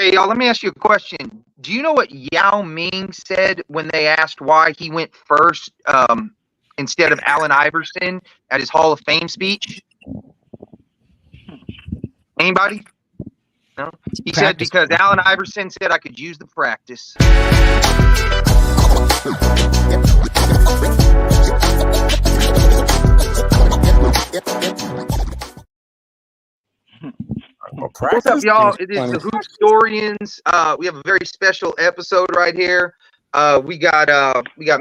Hey, y'all, let me ask you a question. Do you know what Yao Ming said when they asked why he went first instead of Allen Iverson at his Hall of Fame speech? Anybody? No? He said because Allen Iverson said I could use the practice. What's up, y'all? It is the HoopStorians. We have a very special episode right here. We got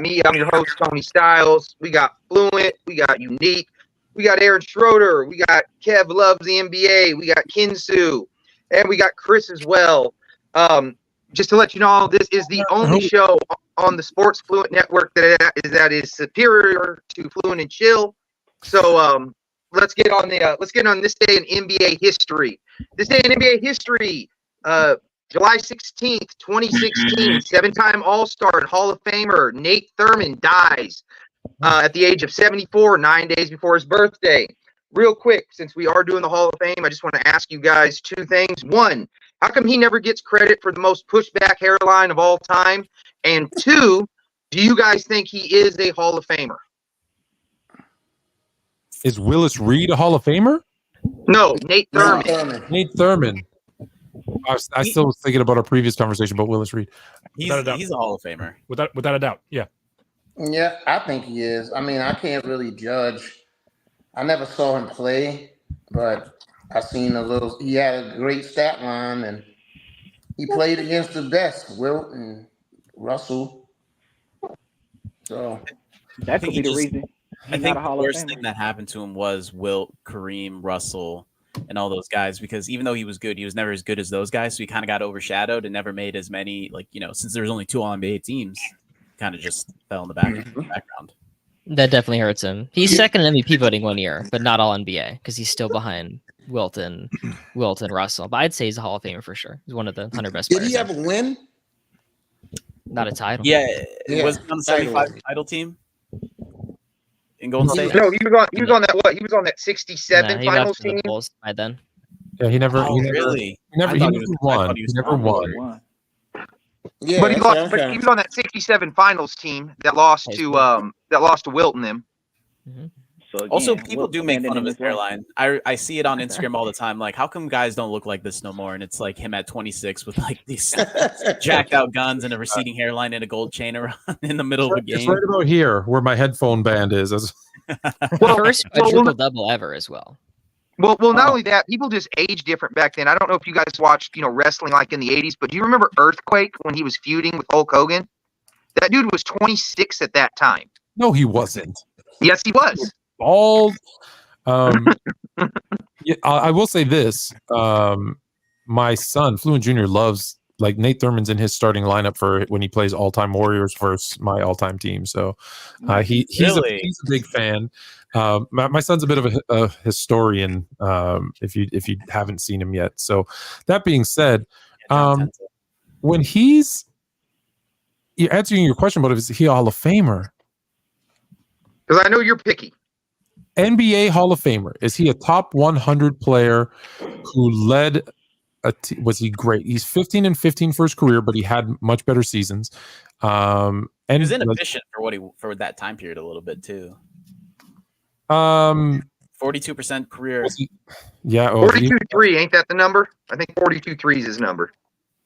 me. I'm your host, Tony Styles. We got Fluent. We got Unique. We got Aaron Schroeder. We got Kev Loves the NBA. We got Kinsu, and we got Chris as well. Just to let you know, this is the only show on the Sports Fluent Network that is superior to Fluent and Chill. So let's get on this day in NBA history. This day in NBA history, July 16th, 2016, seven-time All-Star and Hall of Famer Nate Thurmond dies at the age of 74, 9 days before his birthday. Real quick, since we are doing the Hall of Fame, I just want to ask you guys two things. One, how come he never gets credit for the most pushback hairline of all time? And two, do you guys think he is a Hall of Famer? Is Willis Reed a Hall of Famer? No, Nate Thurmond. Nate Thurmond. I still was thinking about our previous conversation about Willis Reed. He's a Hall of Famer. Without a doubt, yeah. Yeah, I think he is. I mean, I can't really judge. I never saw him play, but I seen he had a great stat line, and he played against the best, Wilt and Russell. So that could be the reason. I think the worst thing that happened to him was Wilt, Kareem, Russell, and all those guys, because even though he was good, he was never as good as those guys. So he kind of got overshadowed and never made as many, since there was only two All-NBA teams, kind of just fell in the background. That definitely hurts him. He's second in MVP voting 1 year, but not all NBA because he's still behind Wilt and Russell. But I'd say he's a Hall of Famer for sure. He's one of the 100 best players. Did he ever win? Not a title. Yeah. Was he on the 75 title team in Golden State? No, he was on that. What? He was on that 67 finals team. The Bulls by then. Yeah, he never. Really? He never won. He never won. Yeah, but he was on that 67 finals team that lost to Wilt and them. Mm-hmm. So again, also, people do make fun of his hairline. I see it on Instagram all the time. Like, how come guys don't look like this no more? And it's like him at 26 with like these jacked out guns and a receding hairline and a gold chain around in the middle of a game. It's right about here where my headphone band is. First triple double ever as well. Well, not only that, people just age different back then. I don't know if you guys watched, wrestling like in the 80s, but do you remember Earthquake when he was feuding with Hulk Hogan? That dude was 26 at that time. No, he wasn't. Yes, he was. Yeah, I will say this. My son, Fluent Jr., loves, like, Nate Thurmond's in his starting lineup for when he plays All-Time Warriors versus my all-time team. So he's a big fan. My son's a bit of a historian, if you haven't seen him yet. So that being said, when you're answering your question about is he a Hall of Famer? Because I know you're picky. NBA Hall of Famer. Is he a top 100 player who led was he great? He's 15-15 for his career, but he had much better seasons. And he was inefficient for that time period a little bit too. 42% career. Yeah. 42-3, ain't that the number? I think 42-3 is his number.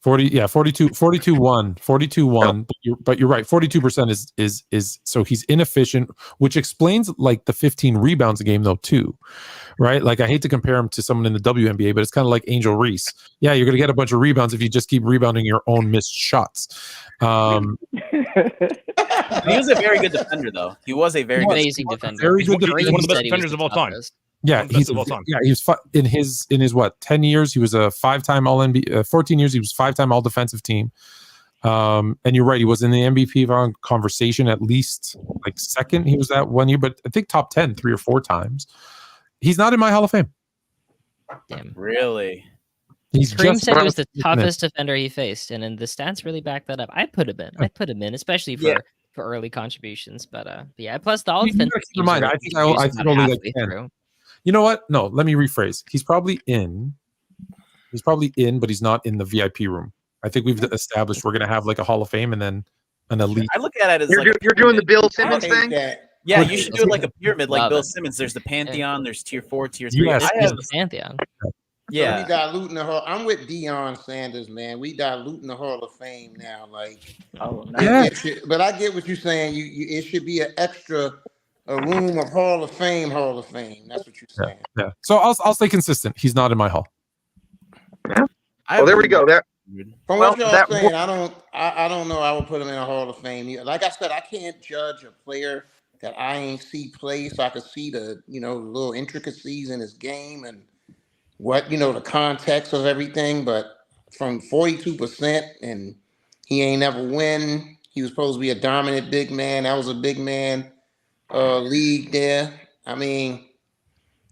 42-1. But you're right. 42% is so he's inefficient, which explains like the 15 rebounds a game though too, right? Like I hate to compare him to someone in the WNBA, but it's kind of like Angel Reese. Yeah, you're gonna get a bunch of rebounds if you just keep rebounding your own missed shots. He was a very good defender, though. He was a very amazing defender. Very good defender. One of the best defenders of all time. Yeah, he's in his 10 years he was a 5-time All NBA. 14 years he was 5-time All Defensive Team. And you're right, he was in the MVP conversation at least like second. He was that 1 year, but I think top 10 3 or 4 times. He's not in my Hall of Fame. Damn. Really? Kareem said he was the toughest defender he faced, and then the stats really back that up. I'd put him in, especially for early contributions. But yeah, plus the all defensive teams. I think only like 10. You know what? No, let me rephrase. He's probably in He's probably in, but he's not in the VIP room. I think we've established we're going to have like a Hall of Fame and then an elite. I look at it as you're doing the Bill Simmons thing. Yeah, you should do it like a pyramid, like Bill Simmons. There's the Pantheon. There's tier 4, tier 3. Yes, I have the Pantheon. Yeah, so we diluting the Hall. I'm with Deion Sanders, man. We diluting the Hall of Fame now, like. But I get what you're saying. It should be an extra, a room of Hall of Fame. That's what you're saying. Yeah. So I'll stay consistent. He's not in my Hall. Well, there we go. From what y'all saying, I don't know. I would put him in a Hall of Fame. Like I said, I can't judge a player that I ain't see play, so I could see the little intricacies in his game and what the context of everything. But from 42% and he ain't never win. He was supposed to be a dominant big man. That was a big man league there. I mean,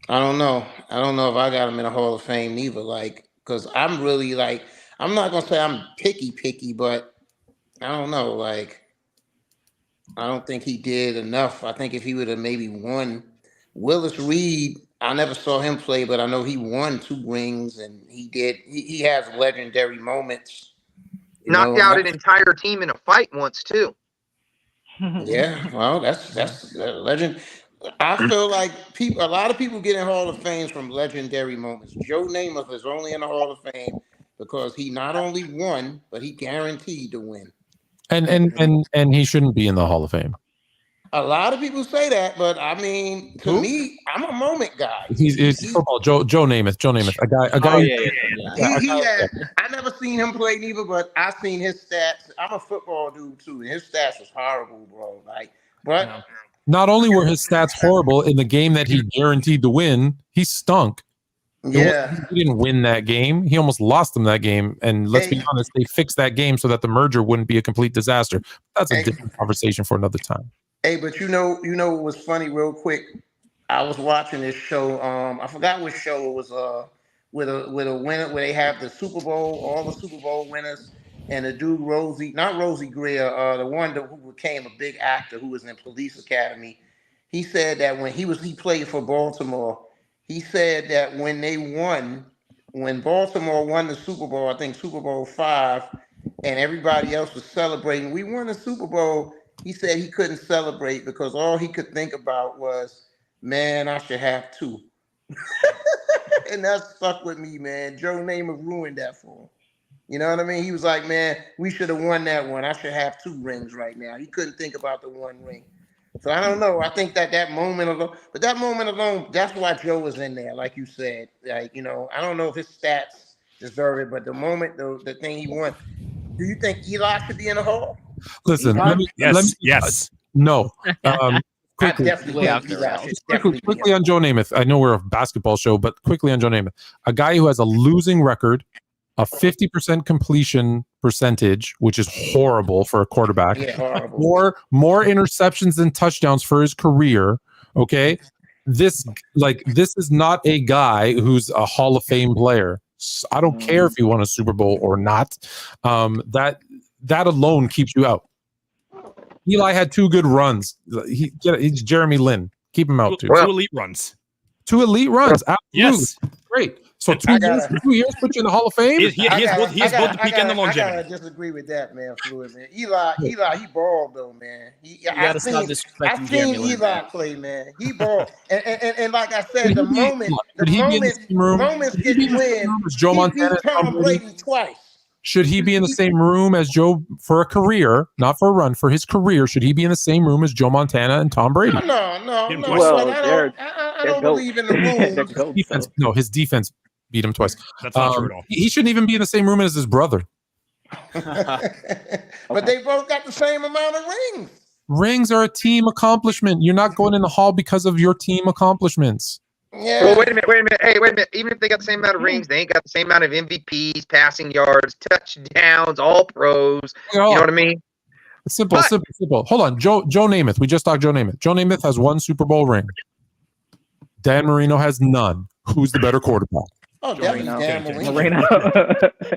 I don't know. I don't know if I got him in a Hall of Fame either. Like, because I'm really like, I'm not gonna say I'm picky, but I don't know. Like, I don't think he did enough. I think if he would have maybe won, Willis Reed, I never saw him play, but I know he won 2 rings, and he did. He has legendary moments. Knocked out an entire team in a fight once too. Yeah, well, that's a legend. I feel like a lot of people get in Hall of Fame from legendary moments. Joe Namath is only in the Hall of Fame because he not only won, but he guaranteed to win. And he shouldn't be in the Hall of Fame. A lot of people say that, but I mean, to me, I'm a moment guy. He's football. Joe Namath. A guy. I never seen him play neither, but I seen his stats. I'm a football dude too, and his stats was horrible, bro. Like, but not only were his stats horrible in the game that he guaranteed to win, he stunk. Yeah, he didn't win that game. He almost lost them that game. And let's be honest, they fixed that game so that the merger wouldn't be a complete disaster. That's a different conversation for another time. Hey, but you know what was funny real quick? I was watching this show. I forgot which show it was. With a winner where they have the Super Bowl, all the Super Bowl winners, and the dude not Rosie Greer, the one who became a big actor who was in Police Academy. He said that when he played for Baltimore, he said that when Baltimore won the Super Bowl, I think Super Bowl 5, and everybody else was celebrating, we won the Super Bowl. He said he couldn't celebrate because all he could think about was, man, I should have 2. And that stuck with me, man. Joe Namath ruined that for him. You know what I mean? He was like, man, we should have won that one. I should have 2 rings right now. He couldn't think about the 1 ring. So I don't know. I think that moment alone, that's why Joe was in there, like you said. Like, I don't know if his stats deserve it, but the moment, the thing he won. Do you think Eli should be in the Hall? Listen, yes. No. Quickly on Joe Namath. I know we're a basketball show, but quickly on Joe Namath. A guy who has a losing record, a 50% completion percentage, which is horrible for a quarterback. Yeah, horrible. More interceptions than touchdowns for his career. Okay. This is not a guy who's a Hall of Fame player. I don't care if he won a Super Bowl or not. That alone keeps you out. Eli had 2 good runs. He's Jeremy Lin. Keep him out too. 2 elite runs. 2 elite runs. Absolutely. Yes. Great. So 2 years put you in the Hall of Fame? He has both the peak and the longevity. I gotta disagree with that, man. Fluent, man. Eli, he balled though, man. I seen Eli play, man. He balled, and like I said, the moments get win. Joe Montana, Tom Brady twice. Should he be in the same room as Joe for a career, not for a run, for his career? Should he be in the same room as Joe Montana and Tom Brady? No. Well, I don't believe in the room. Defense, no, his defense beat him twice. That's not true at all. He shouldn't even be in the same room as his brother. But they both got the same amount of rings. Rings are a team accomplishment. You're not going in the Hall because of your team accomplishments. Yeah. Well, wait a minute. Hey, wait a minute. Even if they got the same amount of rings, they ain't got the same amount of MVPs, passing yards, touchdowns, all pros. You know what I mean? Simple. Hold on. Joe Namath. We just talked Joe Namath. Joe Namath has 1 Super Bowl ring. Dan Marino has none. Who's the better quarterback? Oh, definitely Dan Marino.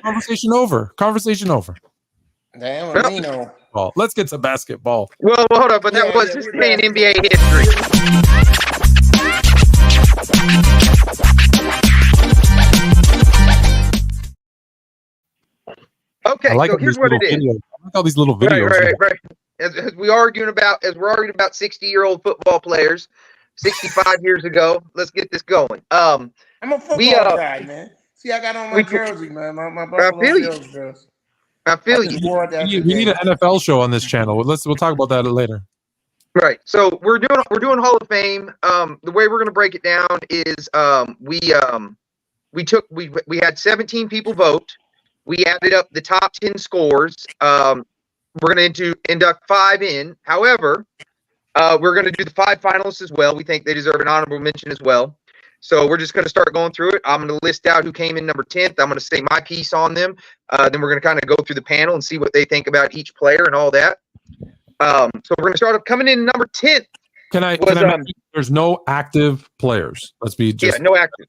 Conversation over. Dan Marino. Well, let's get to basketball. Well, hold up. But that was just playing NBA history. Okay, I like so all here's these what little it is. videos. I like all these little Right, videos. right. As we're arguing about 60-year-old football players, 65 years ago. Let's get this going. I'm a football we guy, man. See, I got on my we jersey, man. My I Buffalo feel you. Bills jersey. I feel I you. just wore it that We need an NFL show on this channel. We'll talk about that later. Right. So we're doing Hall of Fame. The way we're gonna break it down is we had 17 people vote. We added up the top 10 scores. We're gonna induct 5 in. However, we're gonna do the 5 finalists as well. We think they deserve an honorable mention as well. So we're just going to start going through it. I'm going to list out who came in number 10th. I'm going to say my piece on them. Then we're going to kind of go through the panel and see what they think about each player and all that. So we're going to start up coming in number 10th. Can I mention there's no active players. Let's be just no active.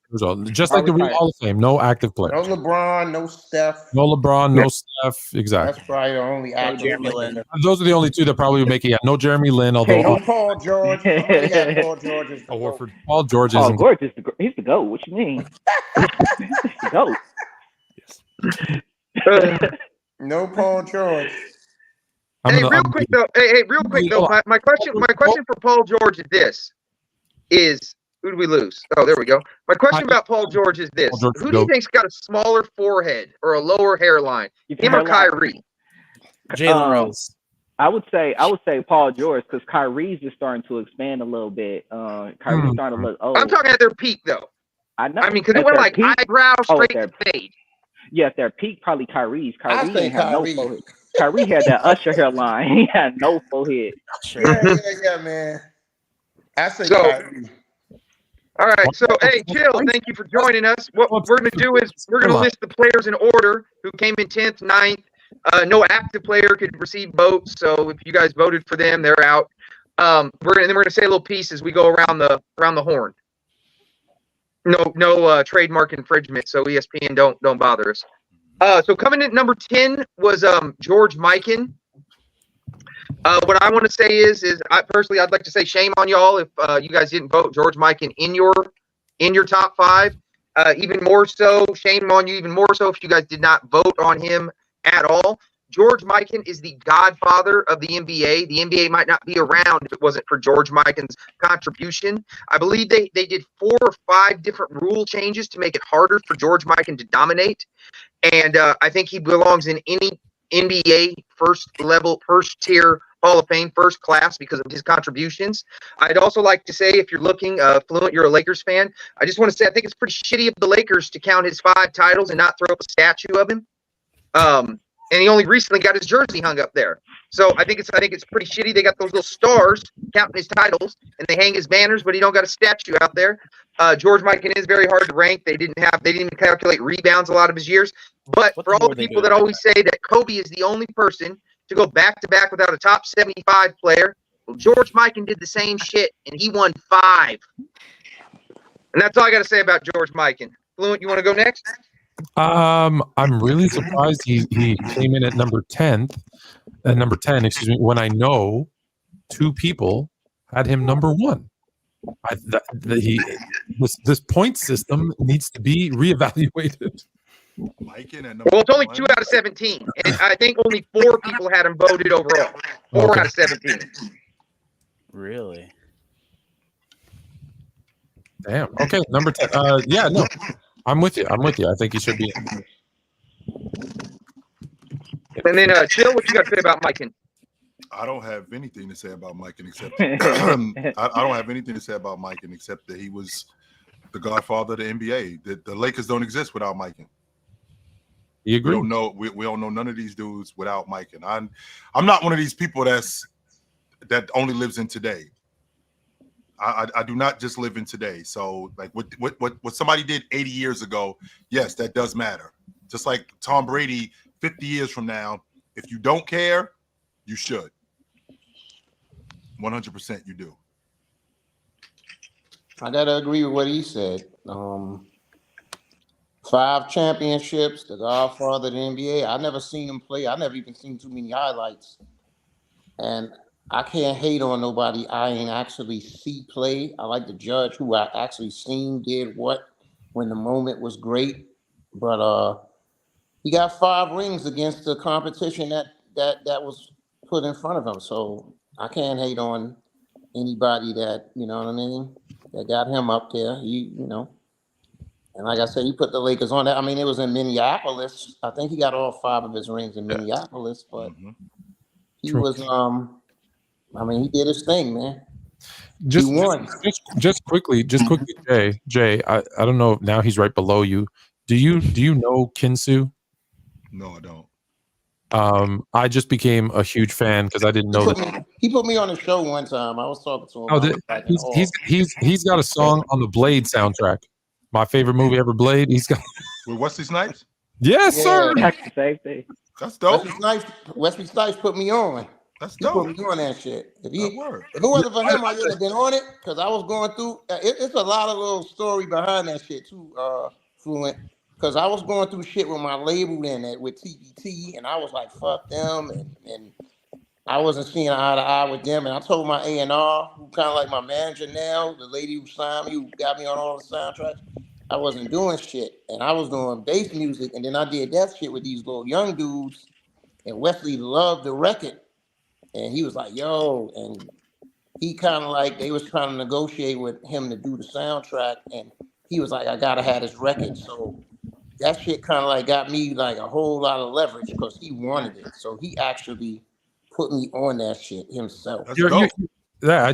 Just like the real Hall of Fame, no active players. No LeBron, no Steph. No LeBron, no Steph. Exactly. That's probably the only active. Chamberlain. Those are the only 2 that probably would make it. Yeah, no Jeremy Lin, although no Paul George. Somebody got Paul George. Horford. Paul George Paul isn't. George is he's the GOAT. What you mean? He's the GOAT. No Paul George. Real quick though. My question for Paul George is who do we lose? Oh, there we go. My question about Paul George is this: who do you think's got a smaller forehead or a lower hairline? Him or Kyrie? Jalen Rose. I would say Paul George because Kyrie's just starting to expand a little bit. Kyrie's starting to look old. I'm talking at their peak though. I know. I mean, because it went like eyebrow straight to fade. Yeah, at their peak, probably Kyrie's. Kyrie didn't have Kyrie. no forehead. Kyrie had that Usher hairline. He had no forehead. Yeah, man. I say Kyrie. All right, so hey, Chill, thank you for joining us. What we're going to do is we're going to list the players in order who came in 10th, 9th. No active player could receive votes, so if you guys voted for them, they're out. We're going to say a little piece as we go around the horn. No trademark infringement, so ESPN don't bother us. So coming in at number 10 was George Mikan. What I want to say is I'd like to say shame on y'all if you guys didn't vote George Mikan in your top 5. Even more so, shame on you even more so if you guys did not vote on him at all. George Mikan is the godfather of the NBA. The NBA might not be around if it wasn't for George Mikan's contribution. I believe they did 4 or 5 different rule changes to make it harder for George Mikan to dominate. And I think he belongs in any NBA first tier Hall of Fame, first class because of his contributions. I'd also like to say, if you're looking, Fluent, you're a Lakers fan. I just want to say I think it's pretty shitty of the Lakers to count his 5 titles and not throw up a statue of him. And he only recently got his jersey hung up there. So I think it's pretty shitty. They got those little stars counting his titles, and they hang his banners, but he don't got a statue out there. George Mikan is very hard to rank. They didn't even calculate rebounds a lot of his years. But for all the people that always say that Kobe is the only person to go back to back without a top 75 player, well, George Mikan did the same shit, and he won 5. And that's all I got to say about George Mikan. Fluent, you want to go next? I'm really surprised he came in at number 10, excuse me, when I know 2 people had him number 1. This point system needs to be reevaluated. Well, it's only 2 out of 17, and I think only 4 people had him voted overall. 4 out of 17. Really? Damn. Okay, number 10. Yeah, no. I'm with you. I think he should be in. And then, Chill, what you got to say about Mikan? I don't have anything to say about Mikan except I don't have anything to say about Mikan except that he was the godfather of the NBA. The Lakers don't exist without Mikan. You agree? We don't know none of these dudes without Mikan. I'm not one of these people that only lives in today. I do not just live in today. So like what somebody did 80 years ago, yes, that does matter. Just like Tom Brady 50 years from now, if you don't care, you should. 100% you do. I gotta agree with what he said. 5 championships, the godfather of the NBA. I never seen him play. I never even seen too many highlights. And I can't hate on nobody I ain't actually see play. I like to judge who I actually seen did what when the moment was great. But he got 5 rings against the competition that was put in front of him. So I can't hate on anybody that, you know what I mean, that got him up there. You know, and like I said, he put the Lakers on that. I mean, it was in Minneapolis. I think he got all 5 of his rings in Minneapolis, but he was I mean, he did his thing, man. Just quickly, Jay. I don't know if now he's right below you. Do you know Kinsu? No, I don't. I just became a huge fan because I didn't know that. He put me on the show one time. I was talking to him. He's got a song on the Blade soundtrack. My favorite movie ever, Blade. He's got with Wesley Snipes. Yes, sir. That's the same thing. That's dope. Wesley Snipes put me on. That's he dope. Put me on that shit. If it wasn't for him, I would have been on it because I was going through. It's a lot of little story behind that shit too, Fluent. Because I was going through shit with my label then with TBT, and I was like, fuck them, and I wasn't seeing eye to eye with them. And I told my A&R, who kind of like my manager now, the lady who signed me, who got me on all the soundtracks, I wasn't doing shit. And I was doing bass music, and then I did that shit with these little young dudes, and Wesley loved the record. And he was like, yo, and he kind of like, they was trying to negotiate with him to do the soundtrack, and he was like, I gotta have this record. So that shit kind of like got me like a whole lot of leverage because he wanted it. So he actually put me on that shit himself. Yeah,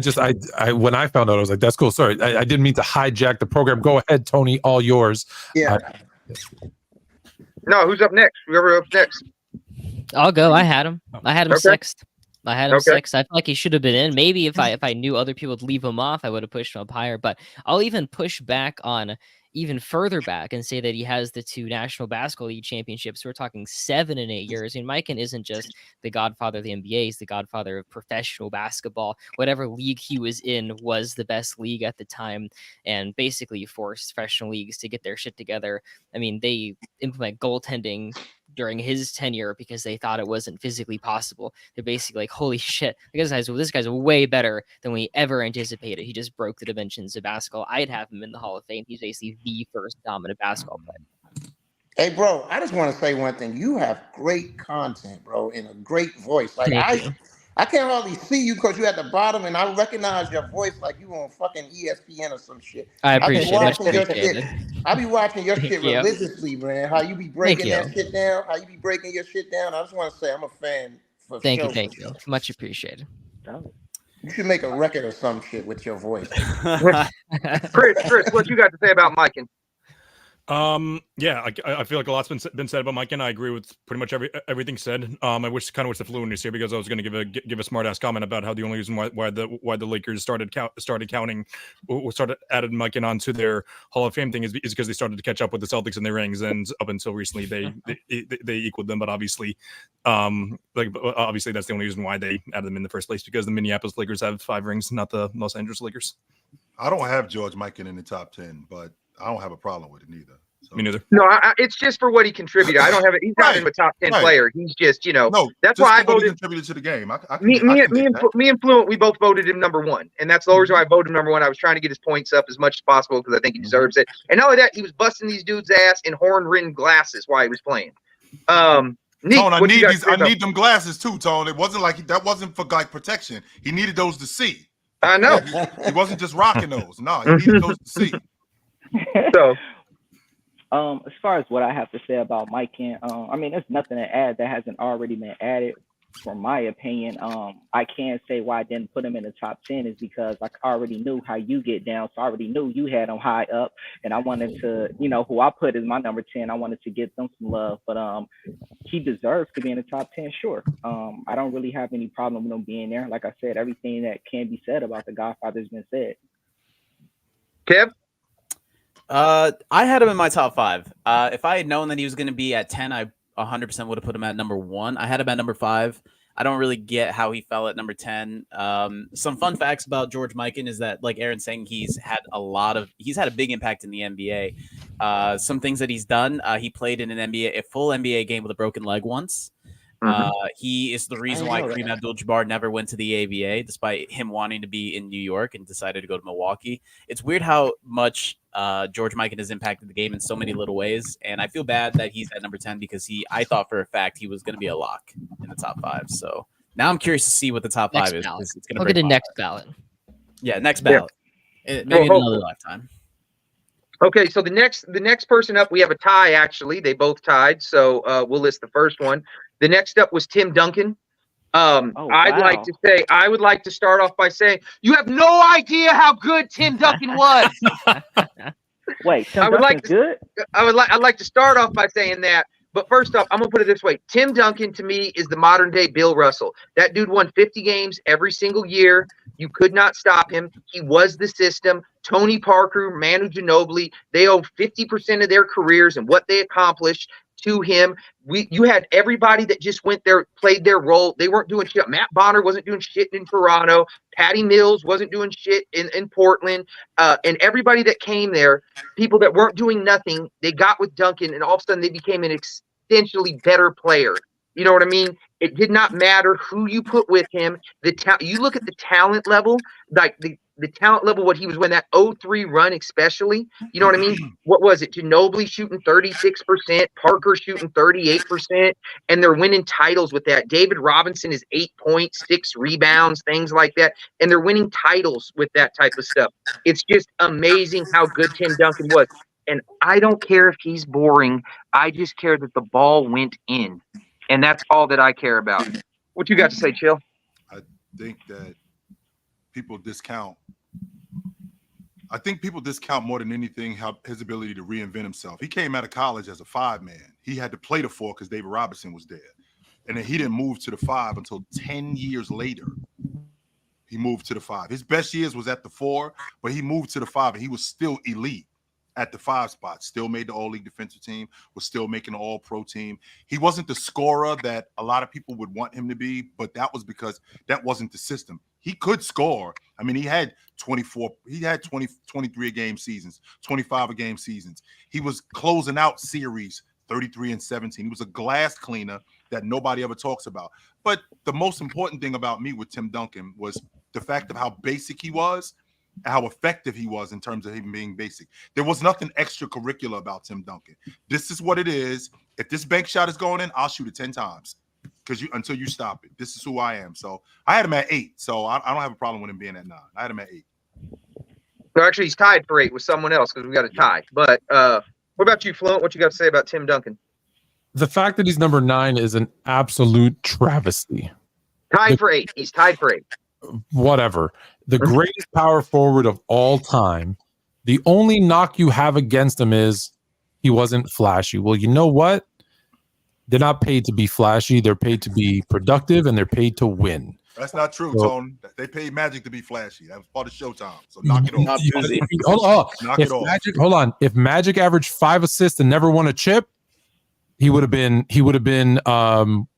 I when I found out, I was like, that's cool. Sorry, I didn't mean to hijack the program. Go ahead, Tony, all yours. Yeah. No, who's up next? Whoever up next. I'll go. I had him. Sixth. I had him sixth. I feel like he should have been in. Maybe if I knew other people would leave him off, I would have pushed him up higher. But I'll even push back on even further back and say that he has the 2 National Basketball League championships. We're talking 7 and 8 years. And Mikan isn't just the godfather of the NBA. He's the godfather of professional basketball. Whatever league he was in was the best league at the time, and basically forced professional leagues to get their shit together. I mean, they implement goaltending during his tenure because they thought it wasn't physically possible. They're basically like, holy shit, this guy's way better than we ever anticipated. He just broke the dimensions of basketball. I'd have him in the Hall of Fame. He's basically the first dominant basketball player. Hey, bro, I just want to say one thing. You have great content, bro, and a great voice. Like I can't hardly see you because you're at the bottom, and I recognize your voice like you on fucking ESPN or some shit. I appreciate it. I be watching your shit religiously, man. How you be breaking that shit down. How you be breaking your shit down. I just want to say I'm a fan. Thank you. Much appreciated. You should make a record or some shit with your voice. Chris, what you got to say about Mikan? Yeah, I feel like a lot's been said about Mike, and I agree with pretty much everything said. I wish the Fluent was here because I was going to give a smart ass comment about how the only reason why the Lakers started adding Mikan onto their Hall of Fame thing is because they started to catch up with the Celtics in their rings, and up until recently they equaled them. But obviously, obviously that's the only reason why they added them in the first place, because the Minneapolis Lakers have 5 rings, not the Los Angeles Lakers. I don't have George Mikan in the top 10, but I don't have a problem with it neither. So. Me neither. No, it's just for what he contributed. I don't have it. He's not even a top 10 player. He's just, that's why I voted. He contributed to the game. Me and Fluent, we both voted him number 1, and that's the reason why I voted him number 1. I was trying to get his points up as much as possible because I think he deserves it. And not only that, he was busting these dudes' ass in horn-rimmed glasses while he was playing. Tone, I need them glasses too, Tone. It wasn't like that wasn't for like protection. He needed those to see. I know. He wasn't just rocking those. No, he needed those to see. So, as far as what I have to say about Mikan, I mean, there's nothing to add that hasn't already been added. From my opinion, I can't say why I didn't put him in the top 10 is because I already knew how you get down. So I already knew you had him high up, and I wanted to, who I put as my number 10, I wanted to give them some love. But he deserves to be in the top 10, sure. I don't really have any problem with him being there. Like I said, everything that can be said about the Godfather has been said. Kev? I had him in my top 5. If I had known that he was going to be at 10, I 100% would have put him at number 1. I had him at number 5. I don't really get how he fell at number 10. Some fun facts about George Mikan is that, like Aaron's saying, he's had a big impact in the NBA. Some things that he's done, he played in a full NBA game with a broken leg once. He is the reason why Kareem Abdul-Jabbar never went to the ABA, despite him wanting to be in New York and decided to go to Milwaukee. It's weird how much George Mikan has impacted the game in so many little ways, and I feel bad that he's at number 10 because I thought for a fact he was going to be a lock in the top 5. So now I'm curious to see what the top 5 is. It's going to get a next ballot. Yeah, next ballot. Maybe in another lifetime. Okay, so the next person up, we have a tie. Actually, they both tied. So we'll list the first one. The next up was Tim Duncan. I would like to start off by saying you have no idea how good Tim Duncan was. Wait, Tim Duncan's good? I'd like to start off by saying that. But first off, I'm going to put it this way. Tim Duncan, to me, is the modern-day Bill Russell. That dude won 50 games every single year. You could not stop him. He was the system. Tony Parker, Manu Ginobili, they owe 50% of their careers and what they accomplished to him. You had everybody that just went there, played their role. They weren't doing shit. Matt Bonner wasn't doing shit in Toronto. Patty Mills wasn't doing shit in Portland. And everybody that came there, people that weren't doing nothing, they got with Duncan, and all of a sudden they became an essentially better player. You know what I mean? It did not matter who you put with him. You look at the talent level, like the talent level, what he was when that 0-3 run, especially. You know what I mean? What was it? Ginobili shooting 36%, Parker shooting 38%, and they're winning titles with that. David Robinson is 8 points, 6 rebounds, things like that, and they're winning titles with that type of stuff. It's just amazing how good Tim Duncan was. And I don't care if he's boring. I just care that the ball went in. And that's all that I care about. What you got to say, Chill? I think that people discount. I think people discount more than anything his ability to reinvent himself. He came out of college as a 5-man. He had to play the 4 because David Robinson was there. And then he didn't move to the 5 until 10 years later. He moved to the 5. His best years was at the 4, but he moved to the 5 and he was still elite at the 5 spot, still made the all-league defensive team, was still making the all-pro team. He wasn't the scorer that a lot of people would want him to be, but that was because that wasn't the system. He could score. I mean, he had 23 a game seasons, 25 a game seasons. He was closing out series 33 and 17. He was a glass cleaner that nobody ever talks about. But the most important thing about me with Tim Duncan was the fact of how basic he was, how effective he was in terms of him being basic. There was nothing extracurricular about Tim Duncan. This is what it is. If this bank shot is going in, I'll shoot it 10 times until you stop it. This is who I am. So I had him at 8. So I don't have a problem with him being at 9. I had him at 8. So actually, he's tied for 8 with someone else because we got a tie. But what about you, Fluent? What you got to say about Tim Duncan? The fact that he's number 9 is an absolute travesty. Tied for 8. He's tied for 8. Whatever. The greatest power forward of all time. The only knock you have against him is he wasn't flashy. Well, you know what? They're not paid to be flashy. They're paid to be productive, and they're paid to win. That's not true, Tone. They paid Magic to be flashy. That was part of Showtime. So knock it off. Knock it off. Hold on. If Magic averaged 5 assists and never won a chip, he would have been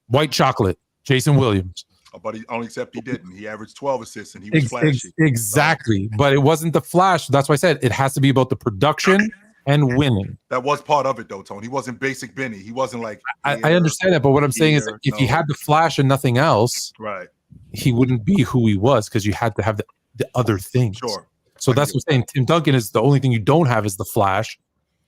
white chocolate, Jason Williams. But except he didn't. He averaged 12 assists and he was flashy. Exactly. But it wasn't the flash. That's why I said it has to be about the production and winning. That was part of it, though, Tony. He wasn't basic Benny. He wasn't like. I understand that. But what I'm saying is if he had the flash and nothing else, right, he wouldn't be who he was because you had to have the other things. Sure. So that's what I'm saying. Tim Duncan is the only thing you don't have is the flash,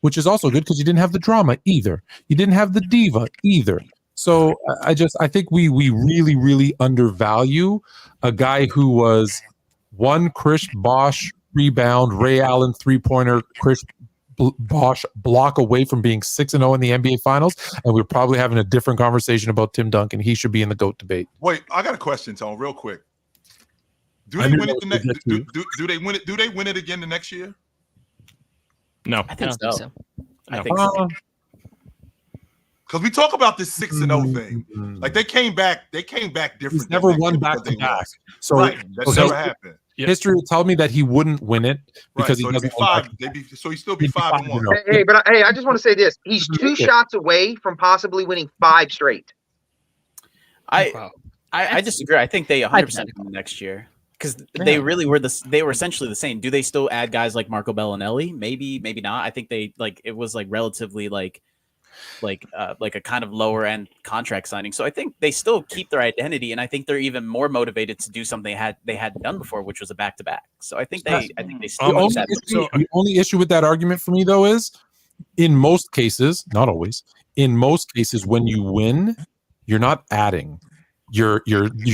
which is also good because you didn't have the drama either. You didn't have the diva either. So I think we really, really undervalue a guy who was one Chris Bosh rebound, Ray Allen 3-pointer, Chris Bosh block away from being 6-0 in the NBA Finals, and we're probably having a different conversation about Tim Duncan. He should be in the GOAT debate. Wait, I got a question, Tone, real quick. Do they win it the next? Do they win it? Do they win it again the next year? No, I think so. No. I think so. Because we talk about this 6-0 thing, like they came back different. He's never won back to back, so right, that's never happened. History would tell me that he wouldn't win it because right, so he doesn't. So he'd still be 5-1. Hey, I just want to say this: he's 2 shots away from possibly winning 5 straight. I disagree. I think they 100% win next year because they really were they were essentially the same. Do they still add guys like Marco Bellinelli? Maybe not. I think they it was relatively like a kind of lower end contract signing. So I think they still keep their identity, and I think they're even more motivated to do something they hadn't done before, which was a back to back. So I think they still The keep only, that. issue, the only issue with that argument for me though is, in most cases, not always, in most cases, when you win, you're not adding. You're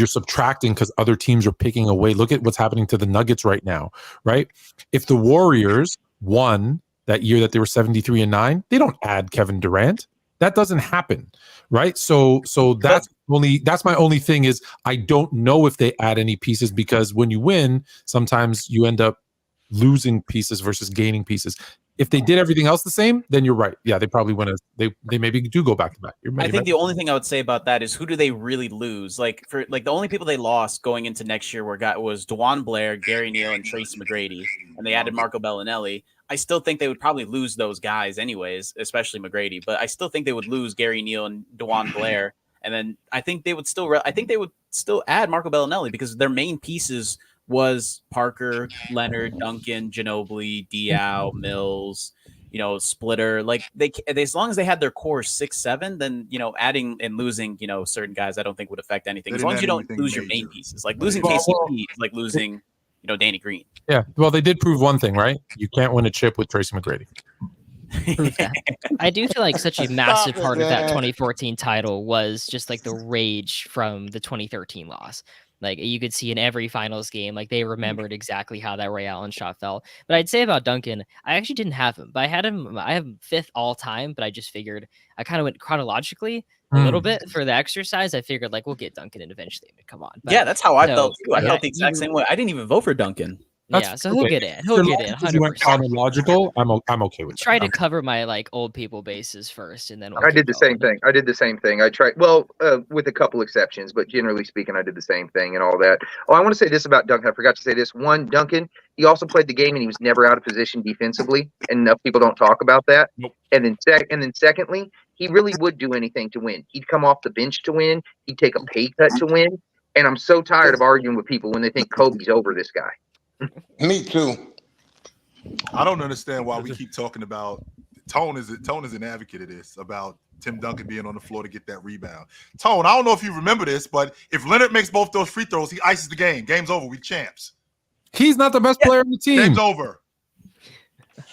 subtracting because other teams are picking away. Look at what's happening to the Nuggets right now, right? If the Warriors won that year that they were 73-9, they don't add Kevin Durant. That doesn't happen, right? So that's my only thing is I don't know if they add any pieces, because when you win, sometimes you end up losing pieces versus gaining pieces. If they did everything else the same, then you're right. Yeah, they probably win. They maybe do go back to back. I think the only thing I would say about that is, who do they really lose? Like the only people they lost going into next year was DeJuan Blair, Gary Neal, and Tracy McGrady, and they added Marco Bellinelli. I still think they would probably lose those guys anyways, especially McGrady. But I still think they would lose Gary Neal and DeJuan Blair, and then I think they would still add Marco Bellinelli, because their main pieces was Parker, Leonard, Duncan, Ginobili, Diaw, Mills, Splitter. Like they as long as they had their core 6-7, then adding and losing certain guys, I don't think would affect anything. As long as you don't lose your main pieces, like losing KCP is like losing Danny Green. Yeah, well, they did prove one thing, right? You can't win a chip with Tracy McGrady. I do feel like such a massive part of that 2014 title was just like the rage from the 2013 loss. Like you could see in every finals game, like they remembered exactly how that Ray Allen shot fell. But I'd say about Duncan, I actually didn't have him, but I have him 5th all time. But I just figured I kind of went chronologically a little bit for the exercise. I figured like we'll get Duncan in eventually. I mean, come on. But, yeah, that's how I felt too. I felt the exact same way. I didn't even vote for Duncan. So he'll get in. He'll get in 100%. Chronological, I'm okay with that. Try to cover my like old people bases first, and then I did the same thing. I tried, with a couple exceptions, but generally speaking, I did the same thing and all that. Oh, I want to say this about Duncan. I forgot to say this. One, Duncan, he also played the game and he was never out of position defensively, and enough people don't talk about that. Nope. And then secondly, he really would do anything to win. He'd come off the bench to win. He'd take a pay cut to win. And I'm so tired of arguing with people when they think Kobe's over this guy. Me too. I don't understand why we keep talking about Tone is an advocate of this, about Tim Duncan being on the floor to get that rebound. Tone, I don't know if you remember this, but if Leonard makes both those free throws, he ices the game. Game's over. We champs. He's not the best player on the team. Game's over.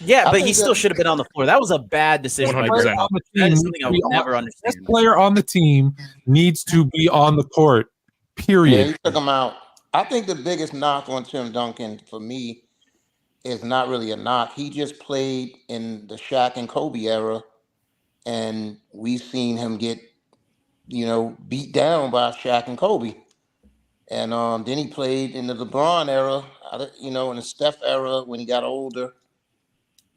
Yeah, but he still should have been on the floor. That was a bad decision. 100%. That is something I would never understand. Best player on the team needs to be on the court. Period. Yeah, he took him out. I think the biggest knock on Tim Duncan for me is not really a knock. He just played in the Shaq and Kobe era, and we've seen him get, beat down by Shaq and Kobe. And then he played in the LeBron era, in the Steph era when he got older.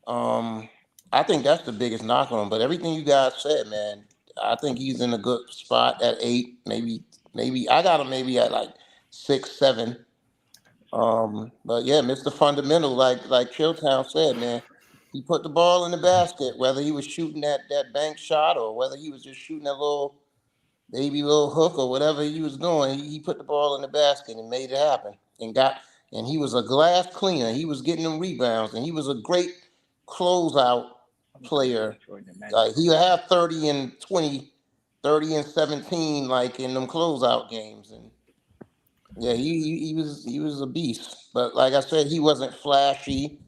I think that's the biggest knock on him. But everything you guys said, man, I think he's in a good spot at 8, maybe. I got him maybe at like 6, 7. But yeah, Mr. Fundamental, like Chilltown said, man, he put the ball in the basket, whether he was shooting that bank shot or whether he was just shooting that little hook or whatever he was doing. He put the ball in the basket and made it happen, and he was a glass cleaner. He was getting them rebounds, and he was a great closeout player. Like he would have 30 and 20, 30 and 17, like in them closeout games. And yeah, he was a beast. But like I said, he wasn't flashy.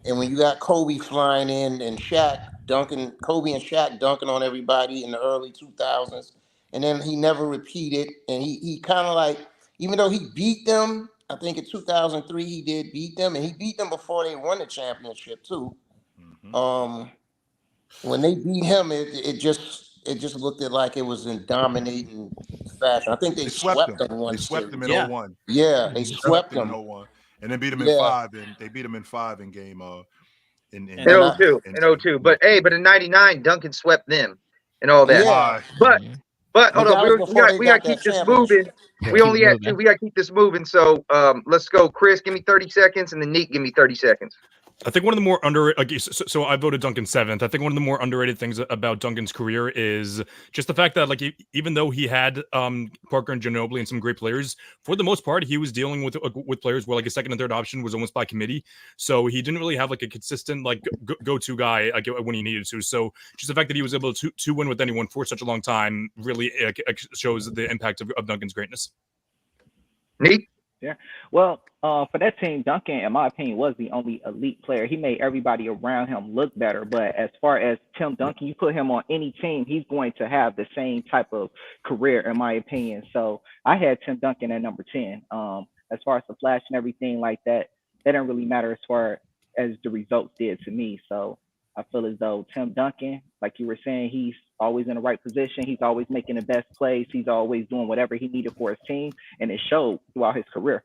And when you got Kobe flying in and Kobe and Shaq dunking on everybody in the early 2000s, and then he never repeated. And he kind of like, even though he beat them, I think in 2003 he did beat them, and he beat them before they won the championship too. Mm-hmm. When they beat him, it just looked like it was in dominating fashion. I think they swept them once. They swept them in 01. Yeah, they swept them in 01. And then beat them in 5, and they beat them in 5 in game in 02. But in 99, Duncan swept them and all that. Yeah. But hold on, we got to keep this moving. We only had 2. We got to keep this moving. So let's go. Chris, give me 30 seconds, and then Nick, give me 30 seconds. I think one of the more underrated, so I voted Duncan 7th. I think one of the more underrated things about Duncan's career is just the fact that, like, even though he had Parker and Ginobili and some great players, for the most part, he was dealing with players where like a second and third option was almost by committee. So he didn't really have like a consistent like go-to guy when he needed to. So just the fact that he was able to win with anyone for such a long time really shows the impact of Duncan's greatness. Neat. Yeah. Well, for that team, Duncan, in my opinion, was the only elite player. He made everybody around him look better. But as far as Tim Duncan, you put him on any team, he's going to have the same type of career, in my opinion. So I had Tim Duncan at number 10. As far as the flash and everything like that, that didn't really matter as far as the results did to me. So I feel as though Tim Duncan, like you were saying, he's always in the right position. He's always making the best plays. He's always doing whatever he needed for his team, and it showed throughout his career.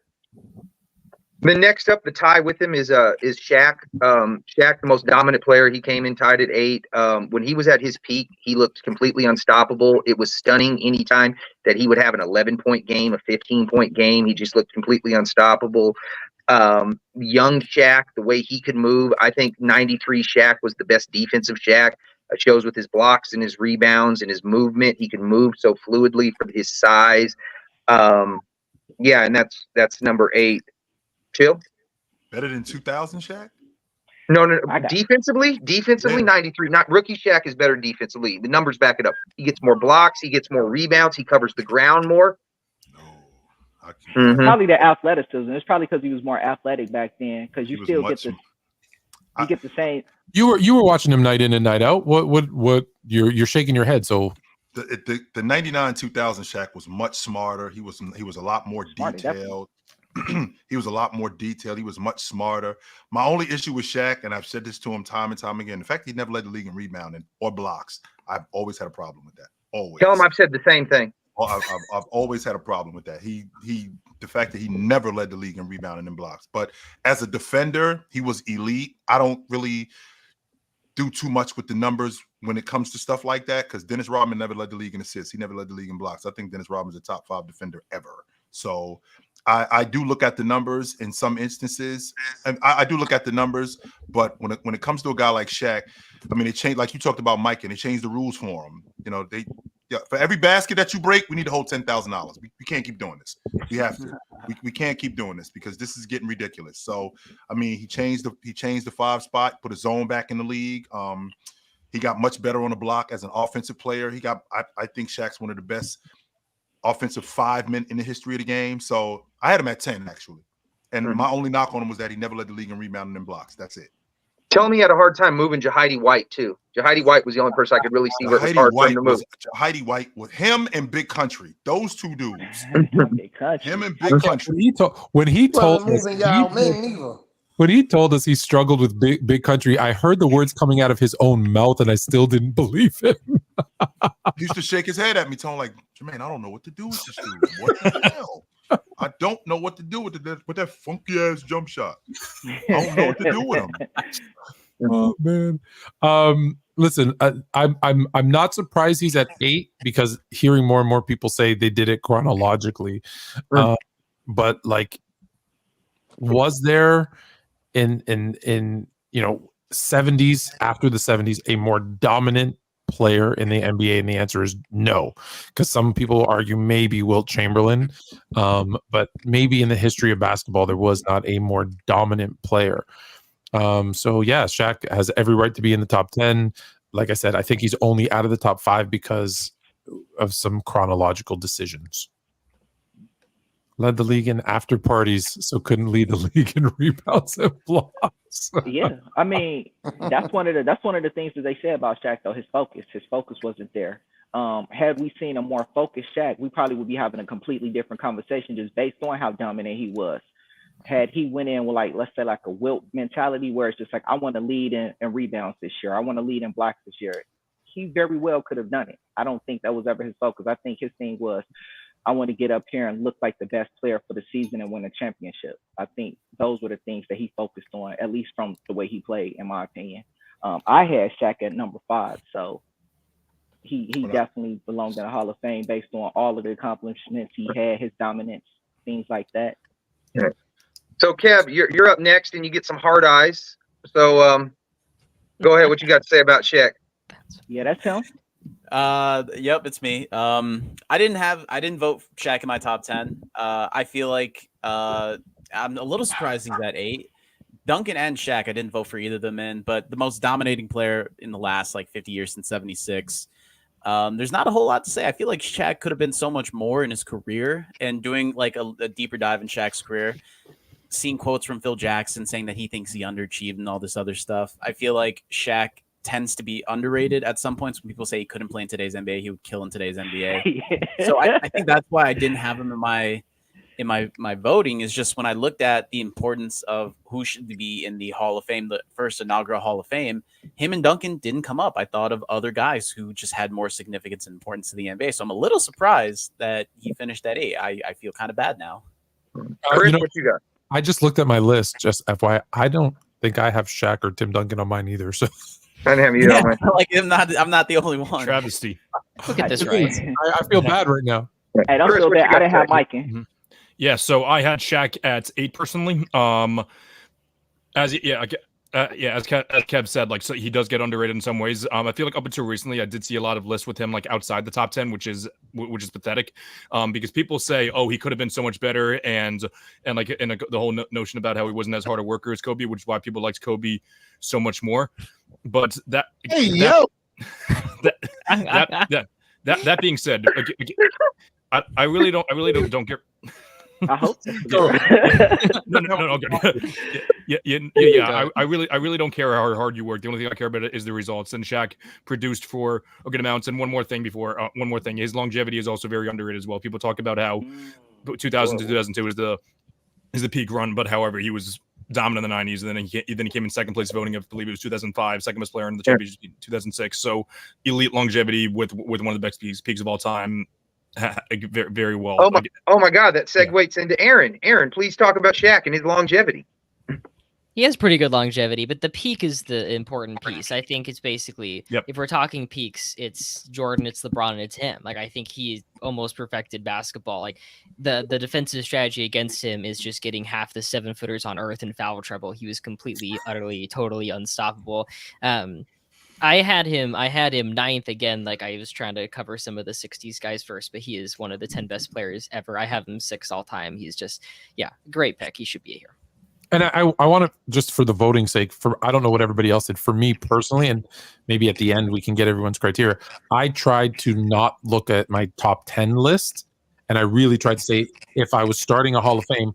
The next up, the tie with him is Shaq. Shaq, the most dominant player. He came in tied at 8. When he was at his peak, he looked completely unstoppable. It was stunning anytime that he would have an 11-point game, a 15-point game. He just looked completely unstoppable. Young Shaq, the way he could move, I think 93 Shaq was the best defensive Shaq. It shows with his blocks and his rebounds and his movement. He can move so fluidly for his size. Yeah, and that's number 8. Chill. Better than 2000 Shaq? No. Defensively, Yeah. 93. Not rookie Shaq is better defensively. The numbers back it up. He gets more blocks. He gets more rebounds. He covers the ground more. No, Probably the athleticism. It's probably because he was more athletic back then. Because you still get the same. You were watching him night in and night out. What you're shaking your head. So the 99 2000 Shaq was much smarter. He was a lot more detailed. He was a lot more detailed. He was much smarter. My only issue with Shaq, and I've said this to him time and time again, the fact he never led the league in rebounding or blocks, I've always had a problem with that. Always. Tell him I've said the same thing. I've always had a problem with that. The fact that he never led the league in rebounding and blocks, but as a defender, he was elite. I don't really do too much with the numbers when it comes to stuff like that because Dennis Rodman never led the league in assists. He never led the league in blocks. I think Dennis Rodman's a top 5 defender ever. So I do look at the numbers in some instances, and I do look at the numbers. But when it comes to a guy like Shaq, I mean, it changed. Like you talked about Mike, and they changed the rules for him. You know, for every basket that you break, we need to hold $10,000. We can't keep doing this. We have to. We can't keep doing this because this is getting ridiculous. So I mean, he changed the 5 spot, put a zone back in the league. He got much better on the block as an offensive player. I think Shaq's one of the best offensive 5 men in the history of the game. So I had him at 10 actually, and my only knock on him was that he never led the league in rebounding and blocks. That's it. Tell me he had a hard time moving Jahidi White too. Jahidi White was the only person I could really see where it was hard for him to move. Jahidi White with him and Big Country, those two dudes. Him and Big Country. When he told us he struggled with big Country, I heard the words coming out of his own mouth, and I still didn't believe him. He used to shake his head at me, telling like, "Jermaine, I don't know what to do with this dude. What the hell? I don't know what to do with that funky ass jump shot. I don't know what to do with him." Oh man. Listen, I'm not surprised he's at 8 because hearing more and more people say they did it chronologically. But like, was there in 70s, after the 70s, a more dominant player in the NBA? And the answer is no, because some people argue maybe Wilt Chamberlain, but maybe in the history of basketball there was not a more dominant player. So yeah, Shaq has every right to be in the top 10. Like I said, I think he's only out of the top 5 because of some chronological decisions. Led the league in after parties, so couldn't lead the league in rebounds and blocks. Yeah, I mean that's one of the things that they say about Shaq though. His focus wasn't there. Had we seen a more focused Shaq, we probably would be having a completely different conversation just based on how dominant he was. Had he went in with like, let's say like a Wilt mentality where it's just like, I want to lead in rebounds this year, I want to lead in blocks this year, he very well could have done it. I don't think that was ever his focus. I think his thing was, I want to get up here and look like the best player for the season and win a championship. I think those were the things that he focused on, at least from the way he played, in my opinion. I had Shaq at number 5, so he definitely belonged in the Hall of Fame based on all of the accomplishments he had, his dominance, things like that. Yeah. So Kev, you're up next, and you get some hard eyes. So go ahead. What you got to say about Shaq? Yeah, that's him. Yep, it's me. I didn't vote Shaq in my top 10. I feel like I'm a little surprised he's at 8. Duncan and Shaq, I didn't vote for either of them in, but the most dominating player in the last like 50 years since 76. There's not a whole lot to say. I feel like Shaq could have been so much more in his career, and doing like a deeper dive in Shaq's career, seeing quotes from Phil Jackson saying that he thinks he underachieved and all this other stuff. I feel like Shaq tends to be underrated at some points. When people say he couldn't play in today's NBA, he would kill in today's NBA. So I think that's why I didn't have him in my voting, is just when I looked at the importance of who should be in the Hall of Fame, the first inaugural Hall of Fame, him and Duncan didn't come up. I thought of other guys who just had more significance and importance to the NBA. So I'm a little surprised that he finished at 8. I feel kind of bad now. Chris, what you got? I just looked at my list, just FYI. I don't think I have Shaq or Tim Duncan on mine either. So I didn't have you on mine. Like I'm not the only one. Travesty. Look at this, right? I feel bad right now. Hey, don't Chris, feel what you bad. I got didn't have to say? Mike in. Yeah, so I had Shaq at 8 personally. As Kev said, like, so he does get underrated in some ways. I feel like up until recently, I did see a lot of lists with him like outside the top 10, which is pathetic. Because people say, oh, he could have been so much better, and the whole notion about how he wasn't as hard a worker as Kobe, which is why people liked Kobe so much more. But that being said, I really don't care. I hope. No. I really don't care how hard you work. The only thing I care about is the results. And Shaq produced for a good amount. And one more thing, his longevity is also very underrated as well. People talk about how 2000 to 2002 is the peak run, but however, he was dominant in the 90s, and then he came in second place voting. I believe it was 2005, second best player in the championship in 2006. So elite longevity with one of the best peaks of all time. Very, very well. Oh my God, that segues into Aaron. Aaron, please talk about Shaq and his longevity. He has pretty good longevity, but the peak is the important piece. I think it's basically, if we're talking peaks, it's Jordan, it's LeBron, and it's him. Like, I think he almost perfected basketball. Like, the defensive strategy against him is just getting half the 7-footers on earth in foul trouble. He was completely, utterly, totally unstoppable. I had him 9th again. Like, I was trying to cover some of the 60s guys first, but he is one of the 10 best players ever. I have him 6th all time. He's just, great pick. He should be here. And I want to, just for the voting sake, I don't know what everybody else did. For me personally, and maybe at the end we can get everyone's criteria, I tried to not look at my top 10 list, and I really tried to say, if I was starting a Hall of Fame,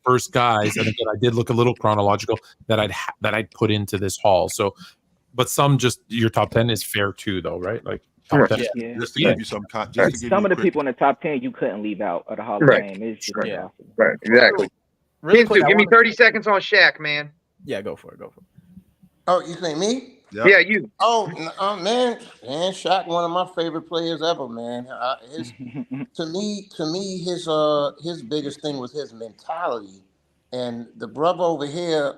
first guys, and again, I did look a little chronological, that I'd put into this hall. So, but some just, your top 10 is fair too, though, right? Like, top 10. Just to give you some context. Some of the people in the top 10 you couldn't leave out of the Hall of Fame. It's just impossible. Right, exactly. Really quick, give me 30 seconds on Shaq, man. Yeah, go for it. Oh, you say me? Yep. Yeah, you. Oh, man, Shaq, one of my favorite players ever, man. To me, his biggest thing was his mentality, and the brother over here,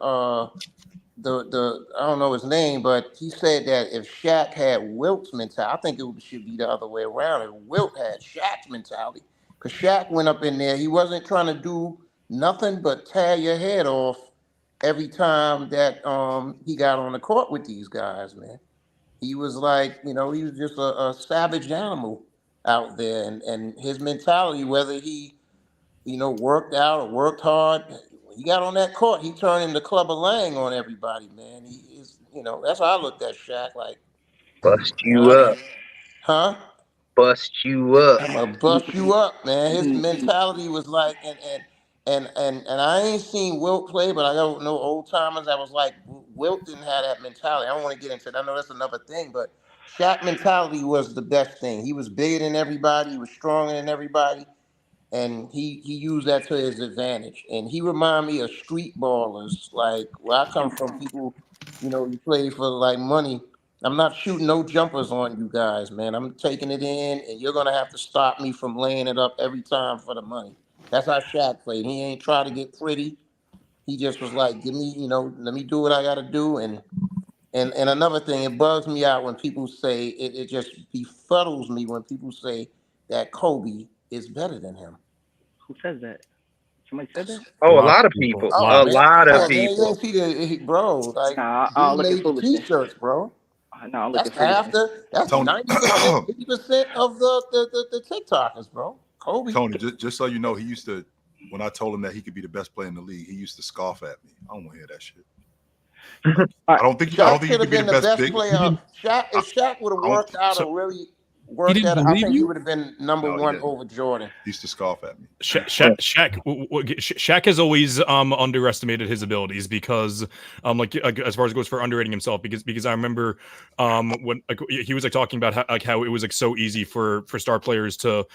the I don't know his name, but he said that if Shaq had Wilt's mentality, I think it should be the other way around. If Wilt had Shaq's mentality, because Shaq went up in there, he wasn't trying to do nothing but tear your head off every time that he got on the court with these guys, man. He was like, he was just a savage animal out there, and his mentality, whether he, worked out or worked hard, when he got on that court, he turned into Clubber Lang on everybody, man. He is, that's how I looked at Shaq, like, Bust you up. huh? Bust you up. I'm gonna bust you up, man. His mentality was like, and I ain't seen Wilt play, but I don't know old timers that was like, Wilt didn't have that mentality. I don't want to get into it. I know that's another thing, but Shaq mentality was the best thing. He was bigger than everybody. He was stronger than everybody, and he used that to his advantage. And he reminded me of street ballers, like where I come from. People, you play for like money. I'm not shooting no jumpers on you guys, man. I'm taking it in, and you're gonna have to stop me from laying it up every time for the money. That's how Shaq played. He ain't try to get pretty. He just was like, give me, let me do what I got to do. And another thing, it bugs me out when people say, it just befuddles me when people say that Kobe is better than him. Who says that? Somebody said that? Oh, a lot of people. Oh, A man. lot Oh, of man, people. you see bro, like, Nah, I he don't look at made the foolishness. T-shirts, bro. No, I'm That's looking foolishness. that's Tony, 80% of the TikTokers, bro. Kobe. Tony, just so you know, he used to, when I told him that he could be the best player in the league, he used to scoff at me. I don't want to hear that shit. I don't think Shaq he should could have be been the best big. player. If Shaq would have worked out and really worked didn't at it, I believe think he you? would have been number No, he one didn't. over Jordan. He used to scoff at me. Shaq has always underestimated his abilities because like as far as it goes for underrating himself because I remember when like he was like talking about how it was like so easy for star players to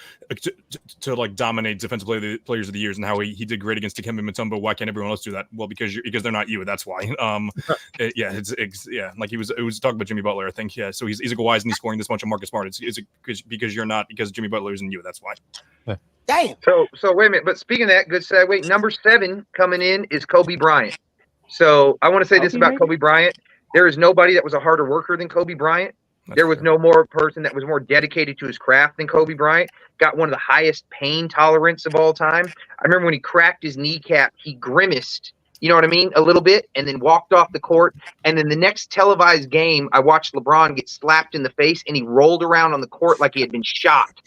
like dominate defensive players of the years and how he did great against Dikembe Mutombo. Why can't everyone else do that? Well, because they're not you. That's why. It's like it was talking about Jimmy Butler. I think So he's like, why isn't he scoring this much on Marcus Smart? It's because you're not, because Jimmy Butler isn't you. That's why. Damn. So wait a minute. But speaking of that, good segue. Number 7 coming in is Kobe Bryant. So I want to say this about Kobe Bryant. There is nobody that was a harder worker than Kobe Bryant. There was no more person that was more dedicated to his craft than Kobe Bryant. Got one of the highest pain tolerance of all time. I remember when he cracked his kneecap, he grimaced, you know what I mean, a little bit, and then walked off the court. And then the next televised game, I watched LeBron get slapped in the face, and he rolled around on the court like he had been shot.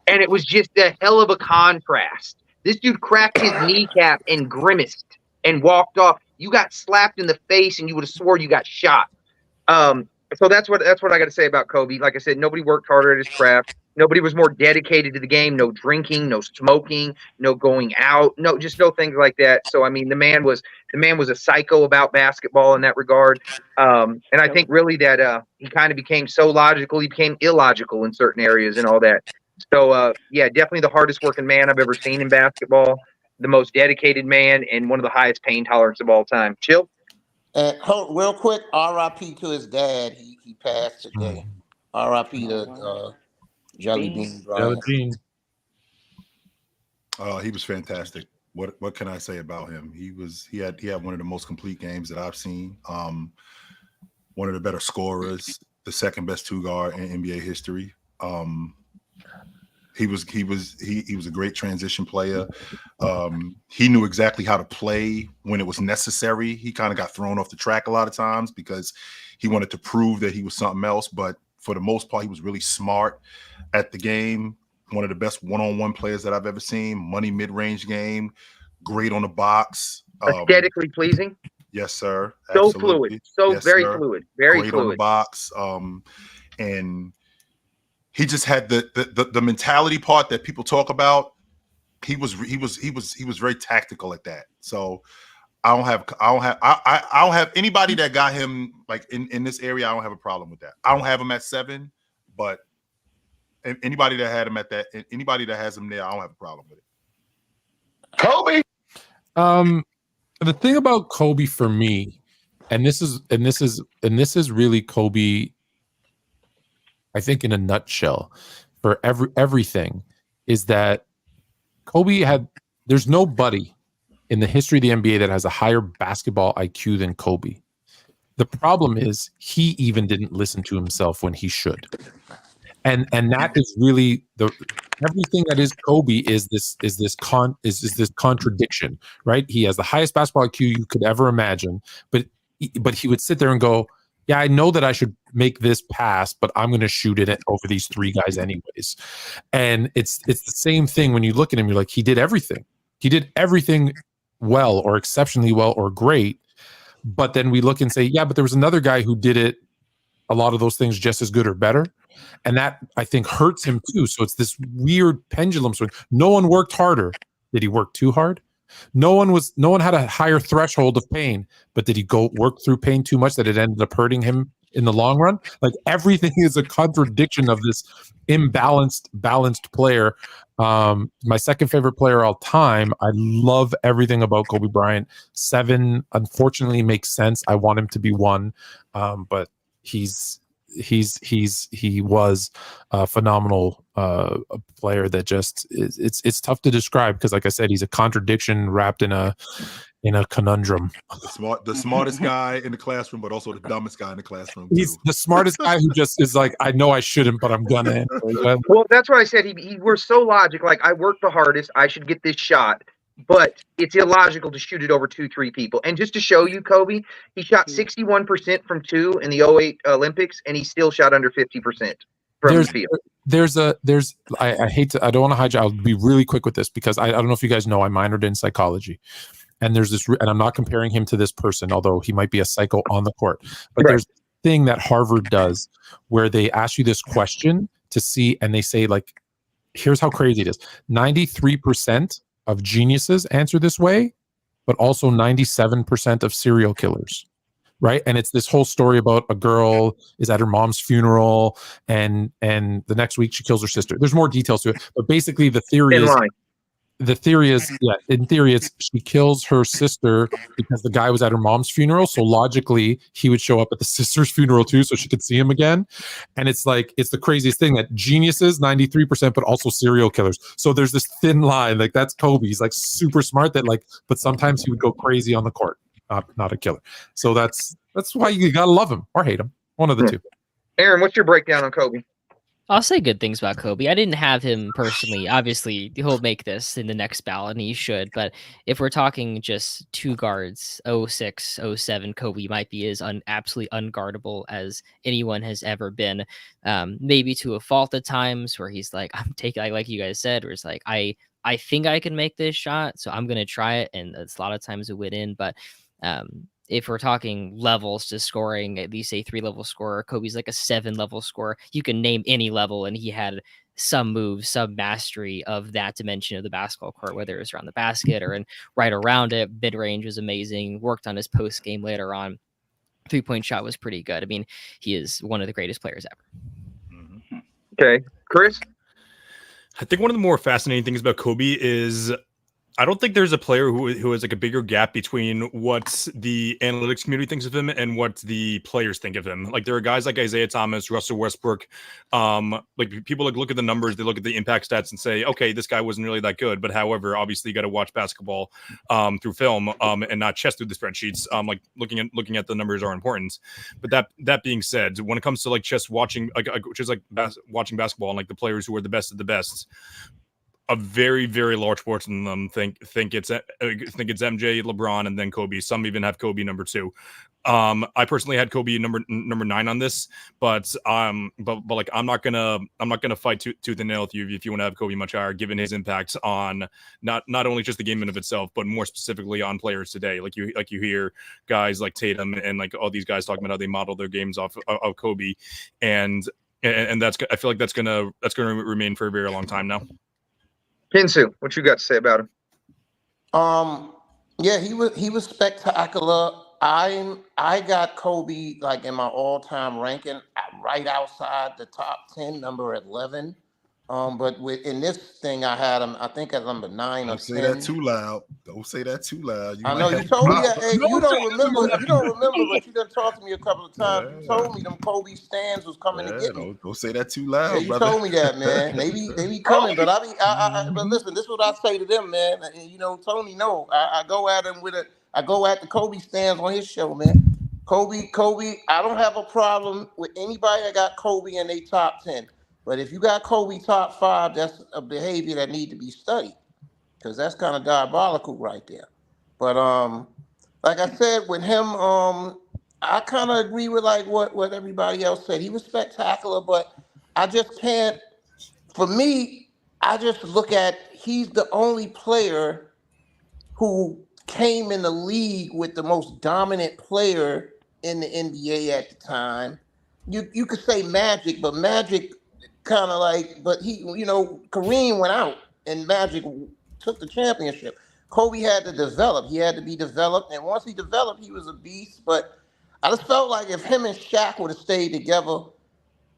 And it was just a hell of a contrast. This dude cracked his kneecap and grimaced and walked off. You got slapped in the face, and you would have swore you got shot. So that's what I got to say about Kobe. Like I said, nobody worked harder at his craft. Nobody was more dedicated to the game. No drinking, no smoking, no going out, no things like that. So I mean, the man was a psycho about basketball in that regard. And I think really that he kind of became so logical, he became illogical in certain areas and all that. So yeah, definitely the hardest working man I've ever seen in basketball, the most dedicated man, and one of the highest pain tolerance of all time. Chill. And real quick, R.I.P. to his dad. He passed today. R.I.P. to Jelly Bean Bryant. Gene. He was fantastic. What can I say about him? He had one of the most complete games that I've seen. One of the better scorers, the second best 2-guard in NBA history. He was a great transition player. He knew exactly how to play when it was necessary. He kind of got thrown off the track a lot of times because he wanted to prove that he was something else. But for the most part, he was really smart at the game. One of the best one-on-one players that I've ever seen. Money mid-range game, great on the box. Aesthetically pleasing. Yes, sir. So Absolutely. fluid. Very fluid. Very great fluid. on the box. And he just had the mentality part that people talk about. He was very tactical at that. So I don't have anybody that got him like in this area. I don't have a problem with that. I don't have him at 7, but anybody that had him at that, anybody that has him there, I don't have a problem with it. Kobe. The thing about Kobe for me, and this is really Kobe, I think in a nutshell, for everything, is that Kobe there's nobody in the history of the NBA that has a higher basketball IQ than Kobe. The problem is he even didn't listen to himself when he should. And that is really everything that is Kobe is this contradiction, right? He has the highest basketball IQ you could ever imagine, but he would sit there and go, yeah, I know that I should make this pass, but I'm going to shoot it over these 3 guys anyways. And it's the same thing when you look at him. You're like, he did everything. He did everything well or exceptionally well or great. But then we look and say, yeah, but there was another guy who did it, a lot of those things just as good or better. And that, I think, hurts him too. So it's this weird pendulum swing. No one worked harder. Did he work too hard? No one had a higher threshold of pain, but did he go work through pain too much that it ended up hurting him in the long run? Like everything is a contradiction of this balanced player. My second favorite player all time. I love everything about Kobe Bryant. 7, unfortunately, makes sense. I want him to be 1, but he was a phenomenal player that just it's tough to describe because, like I said, he's a contradiction wrapped in a conundrum. The smartest guy in the classroom, but also the dumbest guy in the classroom. He's the smartest guy who just is like, I know I shouldn't, but I'm gonna. Well, that's what I said. We're so logical. Like, I worked the hardest. I should get this shot. but it's illogical to shoot it over 2-3 people. And just to show you, Kobe, he shot 61% from 2 in the '08 Olympics, and he still shot under 50% from the field. I hate to, I don't want to hijack. I'll be really quick with this because I don't know if you guys know, I minored in psychology. And there's this, and I'm not comparing him to this person, although he might be a psycho on the court. But there's a thing that Harvard does where they ask you this question to see, and they say, like, here's how crazy it is. 93% of geniuses answer this way, but also 97% of serial killers. Right. And it's this whole story about a girl is at her mom's funeral and the next week she kills her sister. There's more details to it. But basically the theory is, in theory, it's she kills her sister because the guy was at her mom's funeral. So logically, he would show up at the sister's funeral too, so she could see him again. And it's like, it's the craziest thing that geniuses, 93%, but also serial killers. So there's this thin line, like that's Kobe. He's like super smart that like, but sometimes he would go crazy on the court. Not a killer. So that's why you gotta love him or hate him. One of the two. Aaron, what's your breakdown on Kobe? I'll say good things about Kobe. I didn't have him personally. Obviously, he'll make this in the next ballot, and he should. But if we're talking just two guards, 06, 07, Kobe might be as absolutely unguardable as anyone has ever been. Maybe to a fault at times where he's like, I'm taking, like you guys said, where it's like, I think I can make this shot, so I'm going to try it. And it's a lot of times it went in. But if we're talking levels to scoring, at least a 3-level scorer, Kobe's like a 7-level scorer. You can name any level, and he had some moves, some mastery of that dimension of the basketball court, whether it's around the basket or in right around it. Mid range was amazing. Worked on his post game later on. 3-point shot was pretty good. I mean, he is one of the greatest players ever. Okay, Chris. I think one of the more fascinating things about Kobe is I don't think there's a player who has like a bigger gap between what the analytics community thinks of him and what the players think of him. Like there are guys like Isaiah Thomas, Russell Westbrook. Like people like look at the numbers, they look at the impact stats and say, okay, this guy wasn't really that good. But however, obviously you got to watch basketball through film and not just through the spreadsheets. Like looking at the numbers are important. But that being said, when it comes to like just watching, watching basketball and like the players who are the best of the best, a very, very large portion of them think it's MJ, LeBron, and then Kobe. Some even have Kobe number 2. I personally had Kobe number 9 on this, but like I'm not gonna fight tooth and nail with you if you want to have Kobe much higher, given his impact on not only just the game in of itself, but more specifically on players today. Like you hear guys like Tatum and like all these guys talking about how they model their games off of Kobe, and that's, I feel like that's gonna remain for a very long time now. Pinsu, what you got to say about him? Yeah, he was spectacular. I got Kobe like in my all-time ranking right outside the top 10, number 11. But in this thing, I had him, I think, at number 9 or 10. Don't say that too loud. Don't say that too loud. I know you told me that. Hey, you don't remember, but you done talked to me a couple of times. Yeah. You told me them Kobe stands was coming to get me. Don't say that too loud, yeah, you brother. told me that, man. They be coming, but but listen, this is what I say to them, man. You know, Tony, no, I go at him I go at the Kobe stands on his show, man. Kobe, I don't have a problem with anybody that got Kobe in their top 10. But if you got Kobe top 5, that's a behavior that need to be studied, because that's kind of diabolical right there. But like I said, with him, I kind of agree with like what everybody else said. He was spectacular, but I just can't. For me, I just look at he's the only player who came in the league with the most dominant player in the NBA at the time. You could say Magic, but Magic kind of like, but he, Kareem went out and Magic took the championship. Kobe had to develop. He had to be developed. And once he developed, he was a beast. But I just felt like if him and Shaq would have stayed together,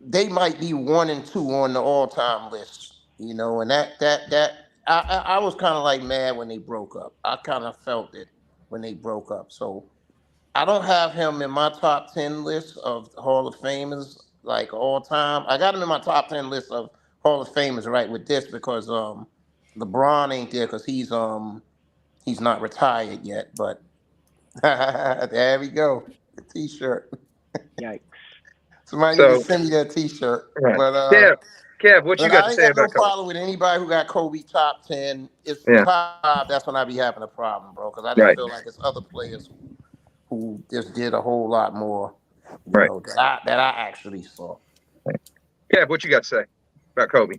they might be 1 and 2 on the all-time list, and I was kind of like mad when they broke up. I kind of felt it when they broke up. So I don't have him in my top 10 list of Hall of Famers, like all time. I got him in my top 10 list of Hall of Famers, right, with this, because LeBron ain't there because he's not retired yet. But there we go, the T-shirt. Yikes! Somebody need to send me that T-shirt. Right. But Kev, what you But got I to ain't say got no about Kobe? problem with anybody who got Kobe top 10. It's Yeah. top 5. That's when I be having a problem, bro. Because I just Right. feel like it's other players who just did a whole lot more, Right. that I actually saw. Kev, what you got to say about Kobe?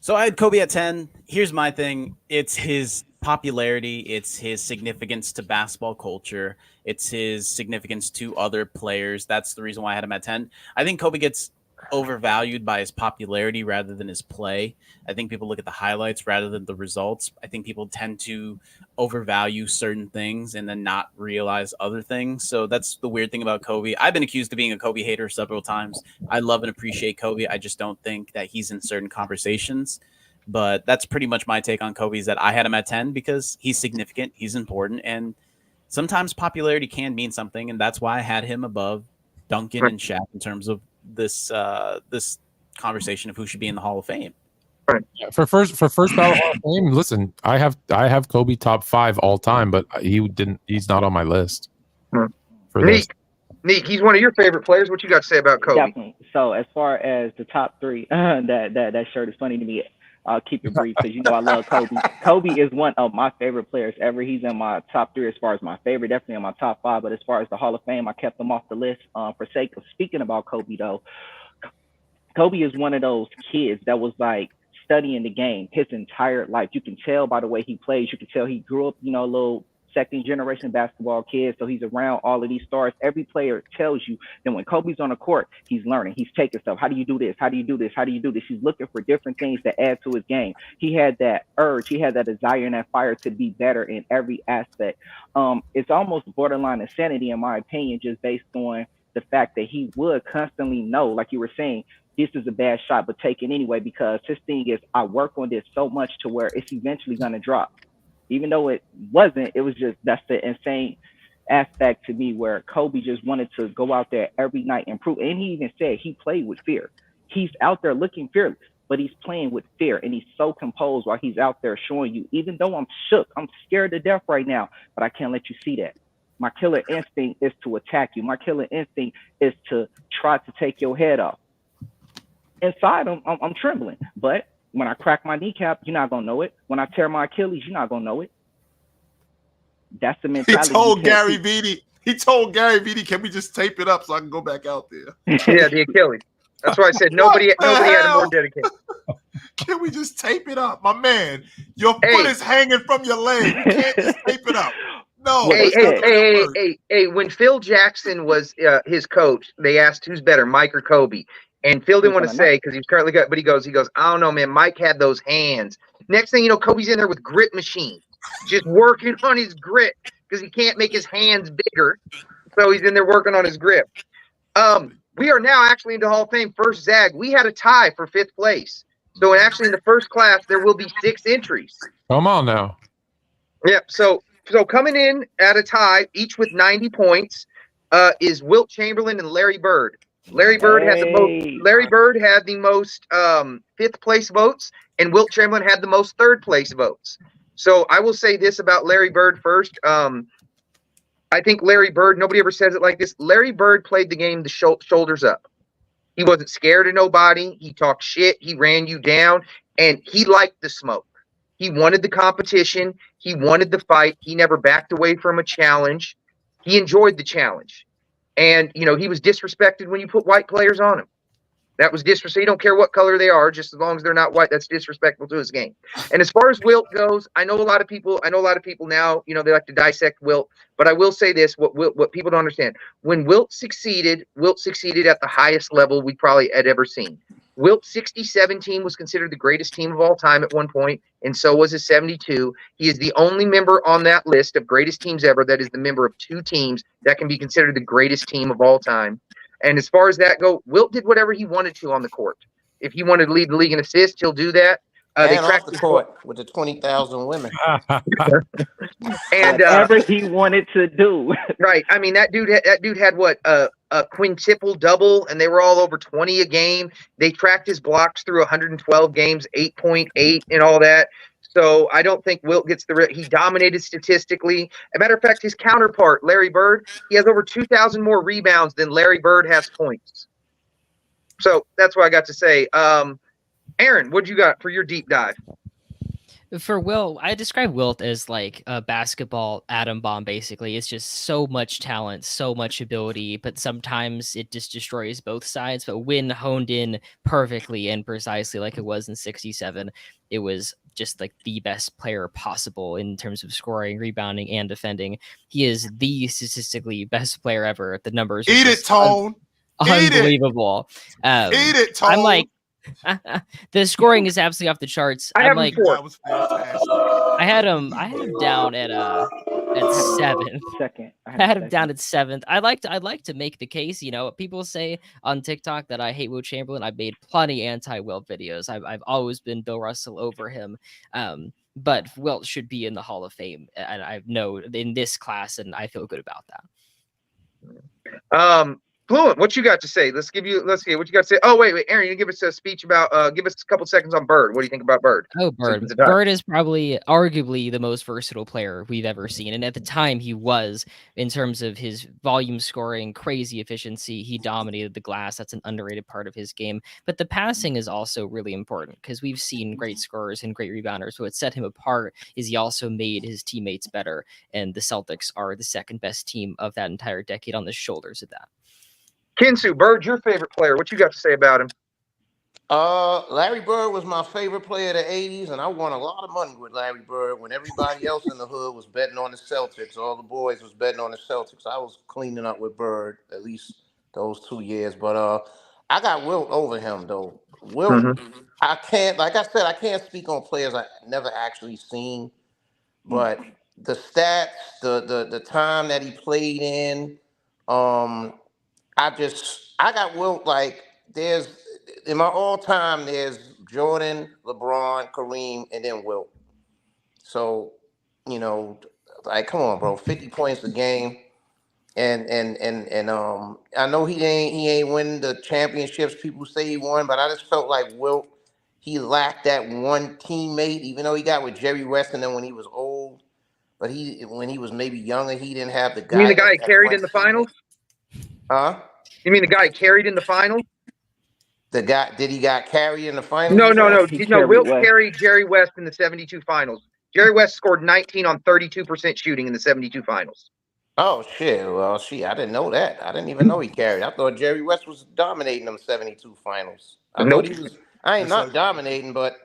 So I had Kobe at 10. Here's my thing. It's his popularity. It's his significance to basketball culture. It's his significance to other players. That's the reason why I had him at 10. I think Kobe gets overvalued by his popularity rather than his play. I think people look at the highlights rather than the results. I think people tend to overvalue certain things and then not realize other things. So that's the weird thing about Kobe. I've been accused of being a Kobe hater several times. I love and appreciate Kobe. I just don't think that he's in certain conversations. But that's pretty much my take on Kobe, is that I had him at 10 because he's significant, he's important, and sometimes popularity can mean something, and that's why I had him above Duncan and Shaq in terms of this this conversation of who should be in the Hall of Fame. Yeah, for first ballot Hall of Fame, listen, I have Kobe top 5 all time, but he's not on my list. For this. Neek, he's one of your favorite players. What you got to say about Kobe? Definitely. So as far as the top 3, that shirt is funny to me. I'll keep it brief because I love Kobe. Kobe is one of my favorite players ever. He's in my top 3 as far as my favorite, definitely in my top 5. But as far as the Hall of Fame, I kept him off the list for sake of speaking about Kobe, though. Kobe is one of those kids that was like studying the game his entire life. You can tell by the way he plays. You can tell he grew up, a little second generation basketball kid. So he's around all of these stars. Every player tells you that when Kobe's on the court, he's learning, he's taking stuff. How do you do this? How do you do this? How do you do this? He's looking for different things to add to his game. He had that urge, he had that desire and that fire to be better in every aspect. It's almost borderline insanity, in my opinion, just based on the fact that he would constantly know, like you were saying, this is a bad shot, but take it anyway, because his thing is, I work on this so much to where it's eventually going to drop. Even though it wasn't, it was just, that's the insane aspect to me, where Kobe just wanted to go out there every night and prove. And he even said he played with fear. He's out there looking fearless, but he's playing with fear, and he's so composed while he's out there showing you, even though I'm shook, I'm scared to death right now, but I can't let you see that. My killer instinct is to attack you. My killer instinct is to try to take your head off. Inside, I'm trembling, but when I crack my kneecap, you're not gonna know it. When I tear my Achilles, you're not gonna know it. That's the mentality. He told Gary Vitti, can we just tape it up so I can go back out there? Yeah, the Achilles. That's why I said nobody had a more dedicated. Can we just tape it up? My man, your foot is hanging from your leg. You can't just tape it up. No. Hey, when Phil Jackson was his coach, they asked who's better, Mike or Kobe. And Phil didn't want to say because he's currently got, but he goes, I don't know, man. Mike had those hands. Next thing you know, Kobe's in there with grip machine, just working on his grip because he can't make his hands bigger. So he's in there working on his grip. We are now actually into Hall of Fame. First Zag, we had a tie for 5th place. So actually in the first class, there will be 6 entries. Come on now. Yep. So coming in at a tie, each with 90 points, is Wilt Chamberlain and Larry Bird. Larry Bird had the most 5th place votes, and Wilt Chamberlain had the most 3rd place votes. So I will say this about Larry Bird first. I think Larry Bird, nobody ever says it like this. Larry Bird played the game the shoulders up. He wasn't scared of nobody. He talked shit. He ran you down, and he liked the smoke. He wanted the competition. He wanted the fight. He never backed away from a challenge. He enjoyed the challenge. And, he was disrespected when you put white players on him. That was disrespectful. You don't care what color they are, just as long as they're not white. That's disrespectful to his game. And as far as Wilt goes, I know a lot of people now, they like to dissect Wilt. But I will say this: what people don't understand, when Wilt succeeded at the highest level we probably had ever seen. Wilt's 67 team was considered the greatest team of all time at one point, and so was his 72. He is the only member on that list of greatest teams ever that is the member of 2 teams that can be considered the greatest team of all time. And as far as that go, Wilt did whatever he wanted to on the court. If he wanted to lead the league in assists, he'll do that. They off the court with the 20,000 women. And whatever he wanted to do. Right. I mean, that dude had what, a quintuple double, and they were all over 20 a game. They tracked his blocks through 112 games, 8.8 and all that. So I don't think Wilt gets he dominated statistically. As a matter of fact, his counterpart, Larry Bird, he has over 2,000 more rebounds than Larry Bird has points. So that's what I got to say. Aaron, what you got for your deep dive? For Wilt, I describe Wilt as like a basketball atom bomb, basically. It's just so much talent, so much ability, but sometimes it just destroys both sides. But when honed in perfectly and precisely like it was in 67, it was just like the best player possible in terms of scoring, rebounding, and defending. He is the statistically best player ever. The numbers Eat it, Tone. Unbelievable. Eat it, Tone. I'm like, the scoring is absolutely off the charts. I'm like, I had him down at 7th. Second. I had him down at 7th. I'd like to make the case. You know, people say on TikTok that I hate Wilt Chamberlain. I've made plenty anti-Wilt videos. I've always been Bill Russell over him. But Wilt should be in the Hall of Fame, and I know in this class, and I feel good about that. Fluent, what you got to say? Let's hear what you got to say. Oh, wait, Aaron, you give us a speech about, give us a couple seconds on Bird. What do you think about Bird? Oh, Bird. Bird is probably arguably the most versatile player we've ever seen. And at the time he was, in terms of his volume scoring, crazy efficiency, he dominated the glass. That's an underrated part of his game. But the passing is also really important because we've seen great scorers and great rebounders. What set him apart is he also made his teammates better. And the Celtics are the second best team of that entire decade on the shoulders of that. Kinsu, Bird, your favorite player. What you got to say about him? Larry Bird was my favorite player of the 80s, and I won a lot of money with Larry Bird when everybody else in the hood was betting on the Celtics. All the boys was betting on the Celtics. I was cleaning up with Bird at least those 2 years. But I got Wilt over him, though. Wilt, I can't, like I said, I can't speak on players I never actually seen. But the stats, the time that he played in, I got Wilt like there's in my all time there's Jordan, LeBron, Kareem, and then Wilt. So, you know, like come on, bro, 50 points a game. And I know he ain't winning the championships people say he won, but I just felt like Wilt, he lacked that one teammate, even though he got with Jerry West and then when he was old. But when he was maybe younger, he didn't have the guy. You mean the guy he carried in the finals? Huh? You mean the guy carried in the final? Did he got carried in the final? No. Wilt carried Jerry West in the 72 finals. Jerry West scored 19 on 32% shooting in the 72 finals. Oh, shit. Well, I didn't know that. I didn't even know he carried. I thought Jerry West was dominating them 72 finals. Thought he was. I ain't not dominating, but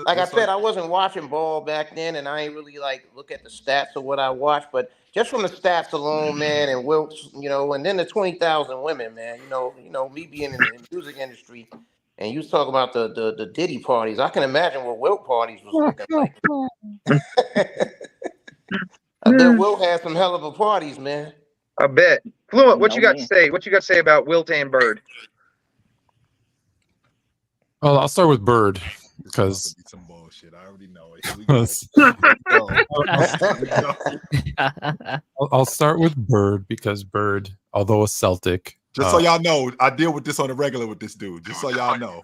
like I said, I wasn't watching ball back then, and I ain't really like look at the stats of what I watched, but just from the stats alone, man, and Wilt's, you know, and then the 20,000 women, man, you know, me being in the music industry, and you was talking about the Diddy parties. I can imagine what Wilt parties was looking like. I bet Wilt had some hell of a parties, man. I bet. Fluent, what you got to say? What you got to say about Wilt and Bird? Well, I'll start with Bird because some bullshit. I already know it. Here we go. I'll start with Bird because Bird, although a Celtic, just so y'all know, I deal with this on the regular with this dude. Just so y'all know.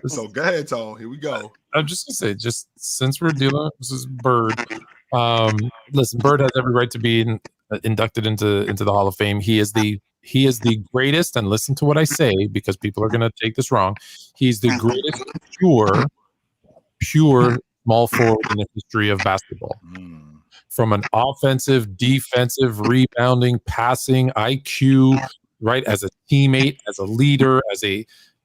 So go ahead, Tone. Here we go. I'm just gonna say, just since we're dealing with this is Bird, listen, Bird has every right to be inducted into the Hall of Fame. He is the greatest, and listen to what I say because people are gonna take this wrong. He's the greatest pure small forward in the history of basketball. From an offensive, defensive, rebounding, passing, IQ, right, as a teammate, as a leader,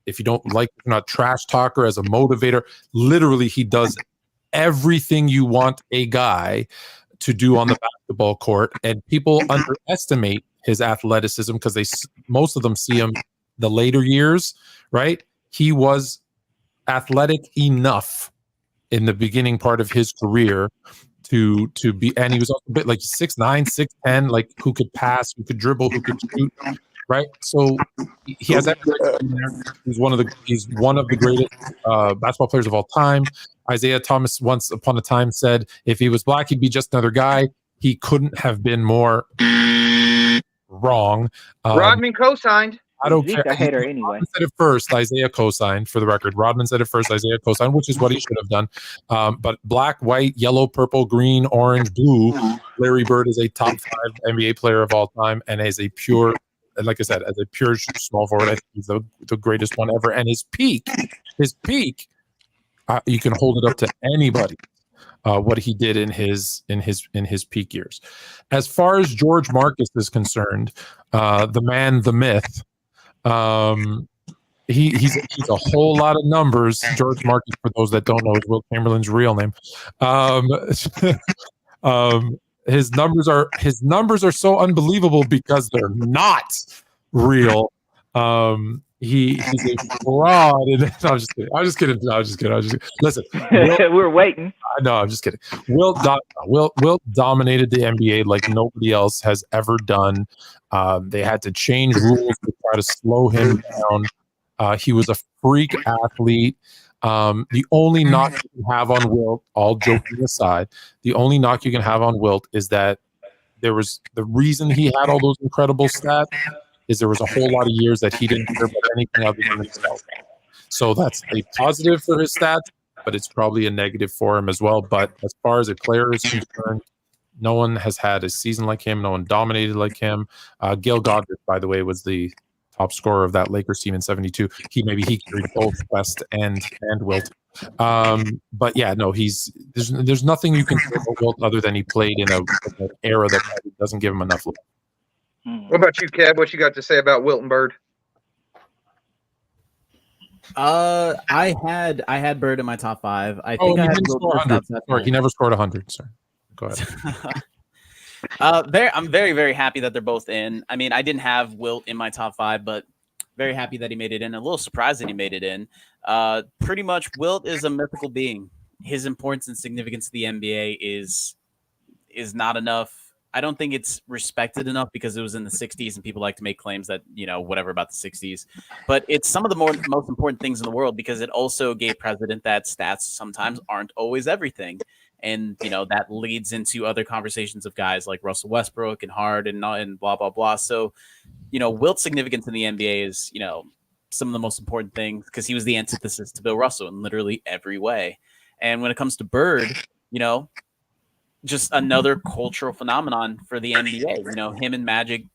if you don't like, not trash talker, as a motivator, literally he does everything you want a guy to do on the basketball court. And people underestimate his athleticism because most of them see him the later years, right? He was athletic enough in the beginning part of his career to be, and he was also a bit like 6'9", 6'10", like who could pass, who could dribble, who could shoot, right? So he has that. He's one of the greatest basketball players of all time. Isaiah Thomas once upon a time said, if he was black, he'd be just another guy. He couldn't have been more wrong. Rodman co-signed. I don't care. A hater anyway. Rodman said it first. Isaiah co-signed, for the record. Rodman said it first. Isaiah co-signed, which is what he should have done. But black, white, yellow, purple, green, orange, blue. Larry Bird is a top 5 NBA player of all time, and as a pure, like I said, as a pure small forward, I think he's the greatest one ever. And his peak you can hold it up to anybody. What he did in his peak years. As far as George Marcus is concerned, the man, the myth, he's a whole lot of numbers. George Marcus, for those that don't know, is Wilt Chamberlain's real name. His numbers are so unbelievable because they're not real. He's a fraud. And, no, I'm just kidding. Listen, we're waiting. No, I'm just kidding. Wilt dominated the NBA like nobody else has ever done. They had to change rules to try to slow him down. He was a freak athlete. The only knock you can have on Wilt, all joking aside, the only knock you can have on Wilt is that the reason he had all those incredible stats is there was a whole lot of years that he didn't care about anything other than himself. So that's a positive for his stats, but it's probably a negative for him as well. But as far as a player is concerned, no one has had a season like him. No one dominated like him. Gail Godrich, by the way, was the top scorer of that Lakers team in '72. He carried both West and Wilt. But yeah, no, there's nothing you can say about Wilt other than he played in an era that probably doesn't give him enough love. What about you, Kev? What you got to say about Wilton Bird? I had Bird in my top 5. I think I had Wilt 100. Sorry, he never scored 100. Sorry, go ahead. I'm very, very happy that they're both in. I mean, I didn't have Wilt in my top 5, but very happy that he made it in. A little surprised that he made it in. Pretty much, Wilt is a mythical being. His importance and significance to the NBA is not enough. I don't think it's respected enough because it was in the 60s and people like to make claims that, whatever about the 60s. But it's some of the most important things in the world because it also gave precedent that stats sometimes aren't always everything. And, that leads into other conversations of guys like Russell Westbrook and Hart and blah, blah, blah. So, Wilt's significance in the NBA is, some of the most important things because he was the antithesis to Bill Russell in literally every way. And when it comes to Bird, just another cultural phenomenon for the NBA. Him and Magic,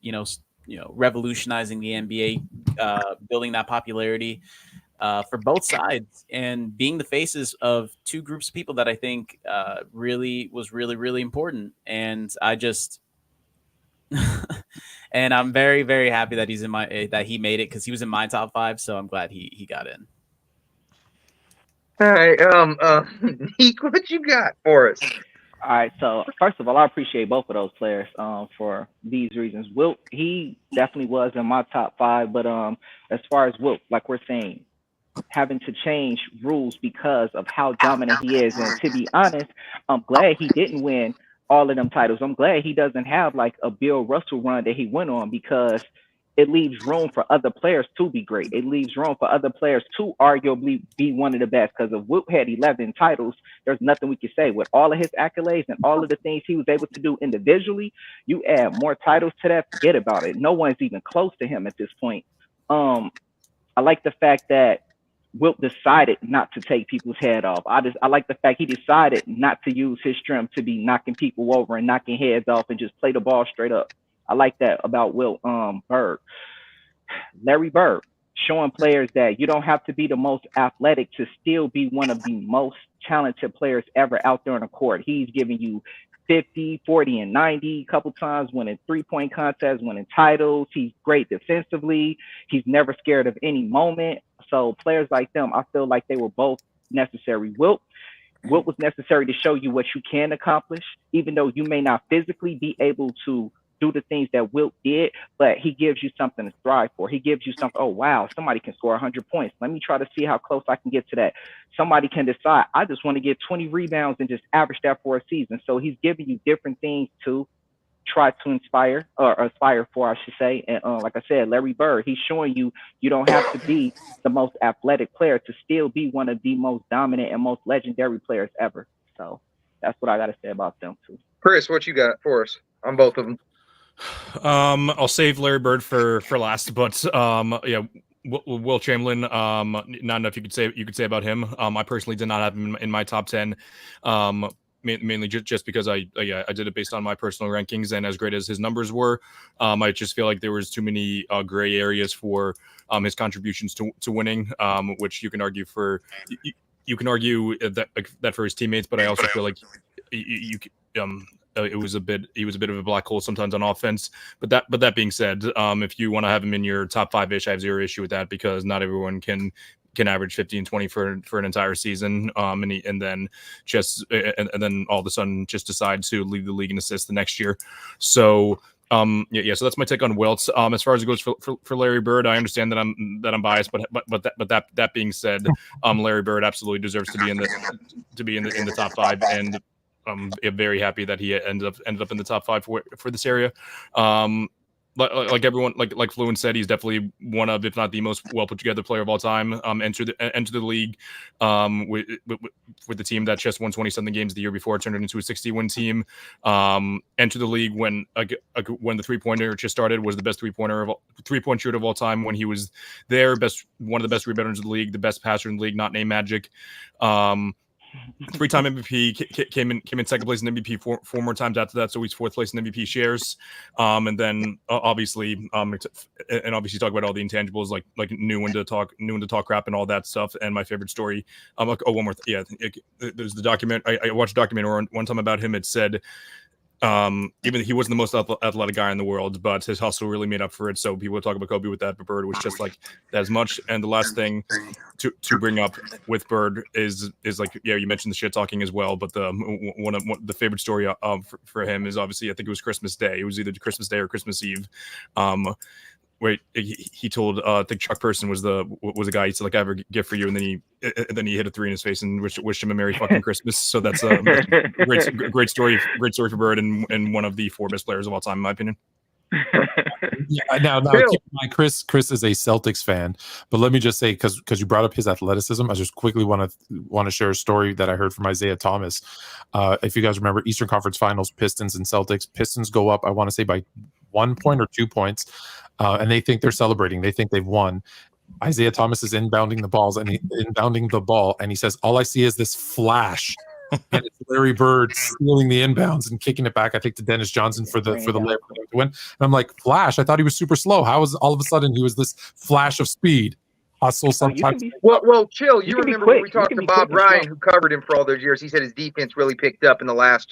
revolutionizing the NBA, building that popularity for both sides, and being the faces of two groups of people that I think really important. And I just, and I'm very, very happy that that he made it because he was in my top 5. So I'm glad he got in. All right, Nick, what you got for us? All right, so first of all, I appreciate both of those players for these reasons. Wilt, he definitely was in my top 5, but as far as Wilt, like we're saying, having to change rules because of how dominant he is, and to be honest, I'm glad he didn't win all of them titles. I'm glad he doesn't have like a Bill Russell run that he went on because it leaves room for other players to be great. It leaves room for other players to arguably be one of the best because if Wilt had 11 titles, there's nothing we could say. With all of his accolades and all of the things he was able to do individually, you add more titles to that, forget about it. No one's even close to him at this point. I like the fact that Wilt decided not to take people's head off. I like the fact he decided not to use his strength to be knocking people over and knocking heads off and just play the ball straight up. I like that about Wilt Bird. Larry Bird, showing players that you don't have to be the most athletic to still be one of the most talented players ever out there on the court. He's giving you 50, 40, and 90 a couple times, winning three-point contests, winning titles. He's great defensively. He's never scared of any moment. So players like them, I feel like they were both necessary. Wilt was necessary to show you what you can accomplish, even though you may not physically be able to do the things that Wilt did, but he gives you something to strive for. He gives you something, oh, wow, somebody can score 100 points. Let me try to see how close I can get to that. Somebody can decide, I just want to get 20 rebounds and just average that for a season. So he's giving you different things to try to inspire or aspire for, I should say. And like I said, Larry Bird, he's showing you you don't have to be the most athletic player to still be one of the most dominant and most legendary players ever. So that's what I got to say about them too. Chris, what you got for us on both of them? I'll save Larry Bird for last, but yeah, Wilt Chamberlain. Not enough you could say about him. I personally did not have him in my top 10. Mainly just because I did it based on my personal rankings, and as great as his numbers were, I just feel like there was too many gray areas for his contributions to winning, which you can argue for. you can argue that for his teammates, but I also feel like he was a bit of a black hole sometimes on offense. But that being said, if you want to have him in your top 5-ish, I have zero issue with that, because not everyone can average 15, 20 for an entire season, and then all of a sudden just decide to lead the league in assists the next year. So so that's my take on Wilt. As far as it goes for Larry Bird, I understand that I'm biased, but that being said, Larry Bird absolutely deserves to be in the top 5, and I'm very happy that he ended up in the top 5 for this area. Like everyone, like Fluent said, he's definitely one of, if not the most well put together player of all time. Enter the league with the team that just won 20-something games the year before, turned it into a 60-win team. Enter the league when the 3-pointer just started, was the best 3-point shooter of all time when he was there. One of the best rebounders in the league, the best passer in the league, not named Magic. 3-time MVP, came in second place in MVP four more times after that, so he's 4th place in MVP shares. And then obviously talk about all the intangibles, like knew when to talk crap and all that stuff. And my favorite story, one more there's the document. I watched a documentary one time about him. It said even he wasn't the most athletic guy in the world, but his hustle really made up for it. So people talk about Kobe with that, but Bird was just like that as much. And the last thing to bring up with Bird is like, you mentioned the shit talking as well, but one of the favorite story for him is obviously, I think it was Christmas Day. It was either Christmas Day or Christmas Eve. Where he told I think Chuck Person was the guy. He said, like, I have a gift for you, and then he hit a 3 in his face and wished him a Merry fucking Christmas. So that's a great story for Bird, and one of the 4 best players of all time, in my opinion. Now keep in mind, Chris is a Celtics fan, but let me just say, because you brought up his athleticism, I just quickly want to share a story that I heard from Isaiah Thomas. If you guys remember Eastern Conference Finals, Pistons and Celtics. Pistons go up, I want to say, by 1 point or 2 points, and they think they're celebrating. They think they've won. Isaiah Thomas is inbounding the ball, and he says, "All I see is this flash." And it's Larry Bird stealing the inbounds and kicking it back, I think, to Dennis Johnson for the layup to win. And I'm like, Flash? I thought he was super slow. How was all of a sudden he was this flash of speed? Hustle sometimes. Well, chill. You remember when we talked to Bob Bryant, who covered him for all those years? He said his defense really picked up in the last,